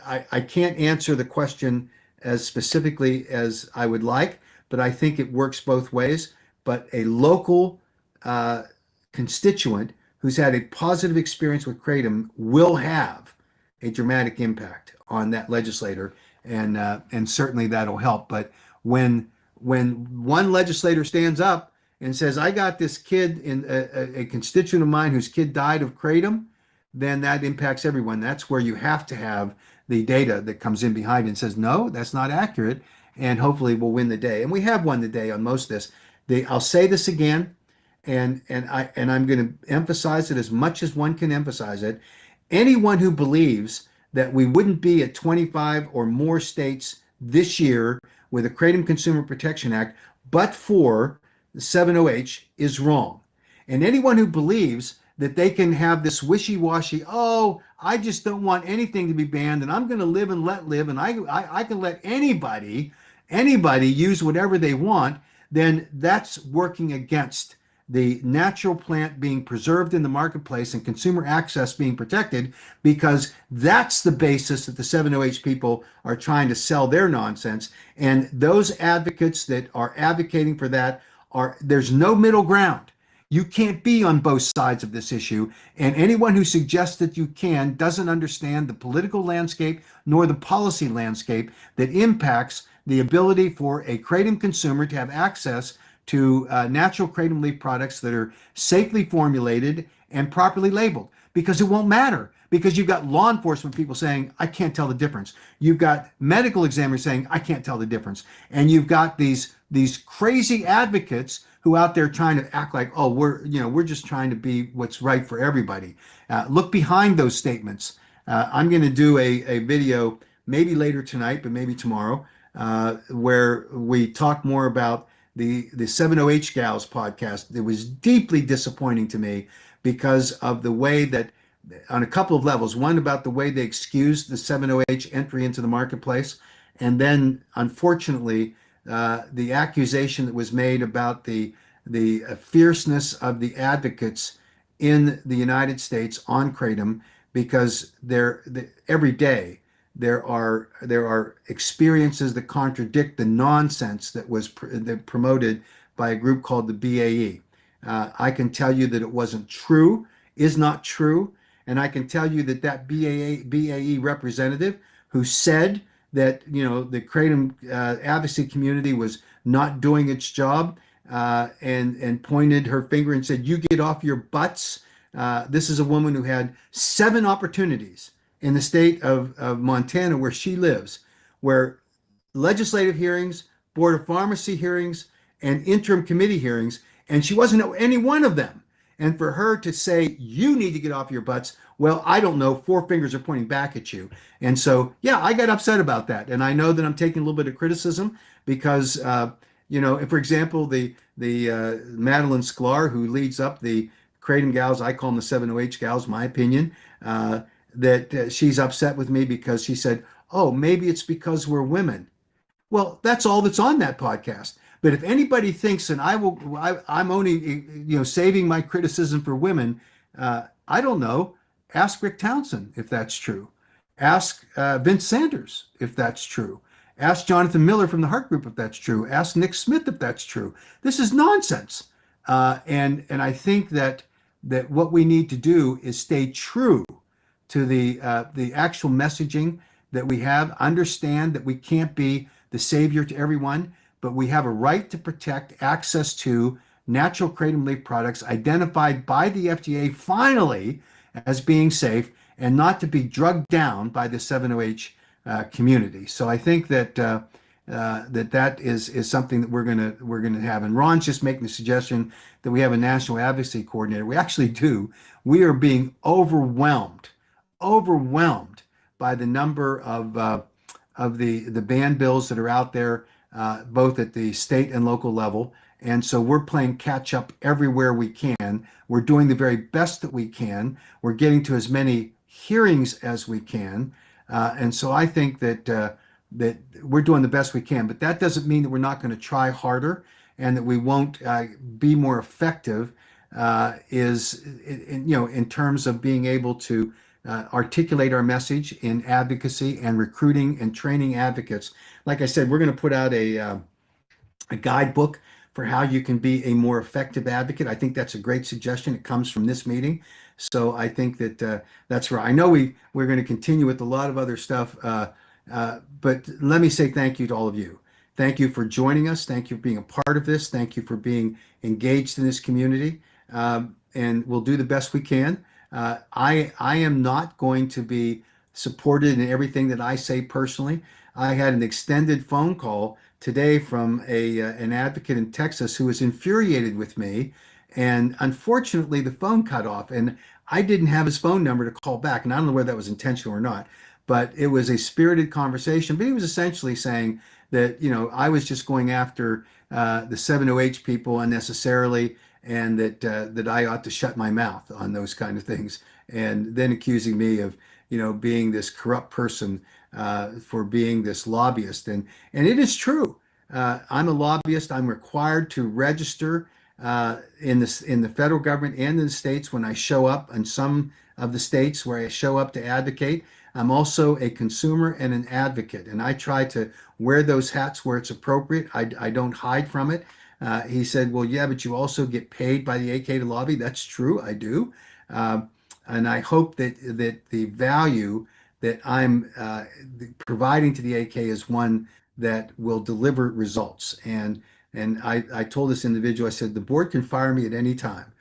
I can't answer the question as specifically as I would like, but I think it works both ways. But a local uh, constituent who's had a positive experience with Kratom will have a dramatic impact on that legislator, and certainly that'll help. But when one legislator stands up and says, "I got this kid in a constituent of mine whose kid died of Kratom," then that impacts everyone. That's where you have to have the data that comes in behind and says, "No, that's not accurate," and hopefully we'll win the day. And we have won the day on most of this. I'll say this again, and I'm going to emphasize it as much as one can emphasize it. Anyone who believes that we wouldn't be at 25 or more states this year with the Kratom Consumer Protection Act, but for the 70H, is wrong. And anyone who believes that they can have this wishy-washy, oh, I just don't want anything to be banned, and I'm going to live and let live, and I can let anybody use whatever they want, then that's working against the natural plant being preserved in the marketplace and consumer access being protected, because that's the basis that the 70H people are trying to sell their nonsense. And those advocates that are advocating for that there's no middle ground. You can't be on both sides of this issue. And anyone who suggests that you can doesn't understand the political landscape nor the policy landscape that impacts the ability for a kratom consumer to have access to natural kratom leaf products that are safely formulated and properly labeled, because it won't matter, because you've got law enforcement people saying, I can't tell the difference. You've got medical examiners saying, I can't tell the difference. And you've got these crazy advocates who out there trying to act like, oh, we're just trying to be what's right for everybody. Look behind those statements. I'm going to do a video maybe later tonight, but maybe tomorrow, where we talk more about the 70H Gals podcast. It was deeply disappointing to me because of the way that, on a couple of levels, one about the way they excused the 70H entry into the marketplace, and then unfortunately the accusation that was made about the fierceness of the advocates in the United States on kratom, because every day there are experiences that contradict the nonsense that was promoted by a group called the BAE. I can tell you that it wasn't true, is not true, and I can tell you that BAE representative who said that the kratom advocacy community was not doing its job, and pointed her finger and said, "You get off your butts." This is a woman who had 7 opportunities in the state of Montana, where she lives, where legislative hearings, Board of Pharmacy hearings, and interim committee hearings, and she wasn't at any one of them. And for her to say, you need to get off your butts, well, I don't know, 4 fingers are pointing back at you. And so, yeah, I got upset about that. And I know that I'm taking a little bit of criticism because, for example, the Madeline Sklar, who leads up the Kratom Gals, I call them the 70H Gals, my opinion, that she's upset with me because she said, oh, maybe it's because we're women. Well, that's all that's on that podcast. But if anybody thinks, and I'm only saving my criticism for women, I don't know. Ask Rick Townsend if that's true. Ask Vince Sanders if that's true. Ask Jonathan Miller from the Heart Group if that's true. Ask Nick Smith if that's true. This is nonsense, and I think that what we need to do is stay true to the actual messaging that we have. Understand that we can't be the savior to everyone, but we have a right to protect access to natural kratom leaf products identified by the FDA finally as being safe, and not to be drugged down by the 70H community. So I think that that is something that we're gonna have. And Ron's just making the suggestion that we have a national advocacy coordinator. We actually do. We are being overwhelmed by the number of the ban bills that are out there, both at the state and local level. And so we're playing catch up everywhere we can. We're doing the very best that we can. We're getting to as many hearings as we can. And so I think that that we're doing the best we can. But that doesn't mean that we're not going to try harder and that we won't be more effective. In terms of being able to articulate our message in advocacy and recruiting and training advocates. Like I said, we're going to put out a guidebook for how you can be a more effective advocate. I think that's a great suggestion. It comes from this meeting. So I think that that's right. I know we're going to continue with a lot of other stuff, but let me say thank you to all of you. Thank you for joining us. Thank you for being a part of this. Thank you for being engaged in this community. And we'll do the best we can. I am not going to be supported in everything that I say personally. I had an extended phone call today from an advocate in Texas who was infuriated with me, and unfortunately the phone cut off, and I didn't have his phone number to call back, and I don't know whether that was intentional or not, but it was a spirited conversation. But he was essentially saying that I was just going after the 7OH people unnecessarily, and that I ought to shut my mouth on those kind of things, and then accusing me of being this corrupt person for being this lobbyist. And it is true. I'm a lobbyist. I'm required to register in the federal government and in the states when I show up in some of the states where I show up to advocate. I'm also a consumer and an advocate, and I try to wear those hats where it's appropriate. I don't hide from it. He said, "Well, yeah, but you also get paid by the AK to lobby." That's true. I do. Uh, and I hope that the value that I'm providing to the AK is one that will deliver results. And I told this individual, I said, the board can fire me at any time.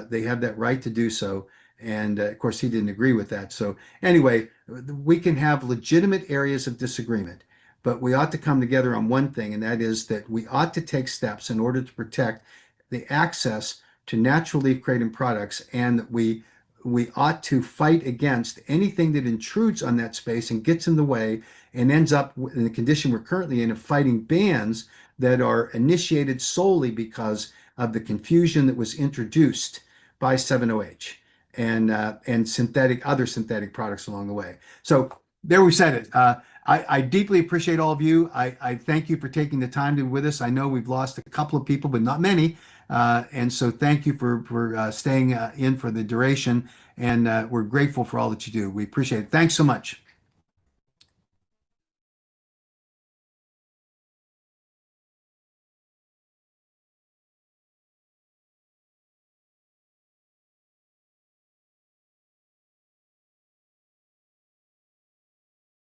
They have that right to do so. And of course, he didn't agree with that. So anyway, we can have legitimate areas of disagreement, but we ought to come together on one thing, and that is that we ought to take steps in order to protect the access to natural leaf kratom products, and that we ought to fight against anything that intrudes on that space and gets in the way and ends up in the condition we're currently in of fighting bans that are initiated solely because of the confusion that was introduced by 7OH and other synthetic products along the way. So there we said it. I deeply appreciate all of you. I thank you for taking the time to be with us. I know we've lost a couple of people, but not many. And so thank you for staying in for the duration. And we're grateful for all that you do. We appreciate it. Thanks so much.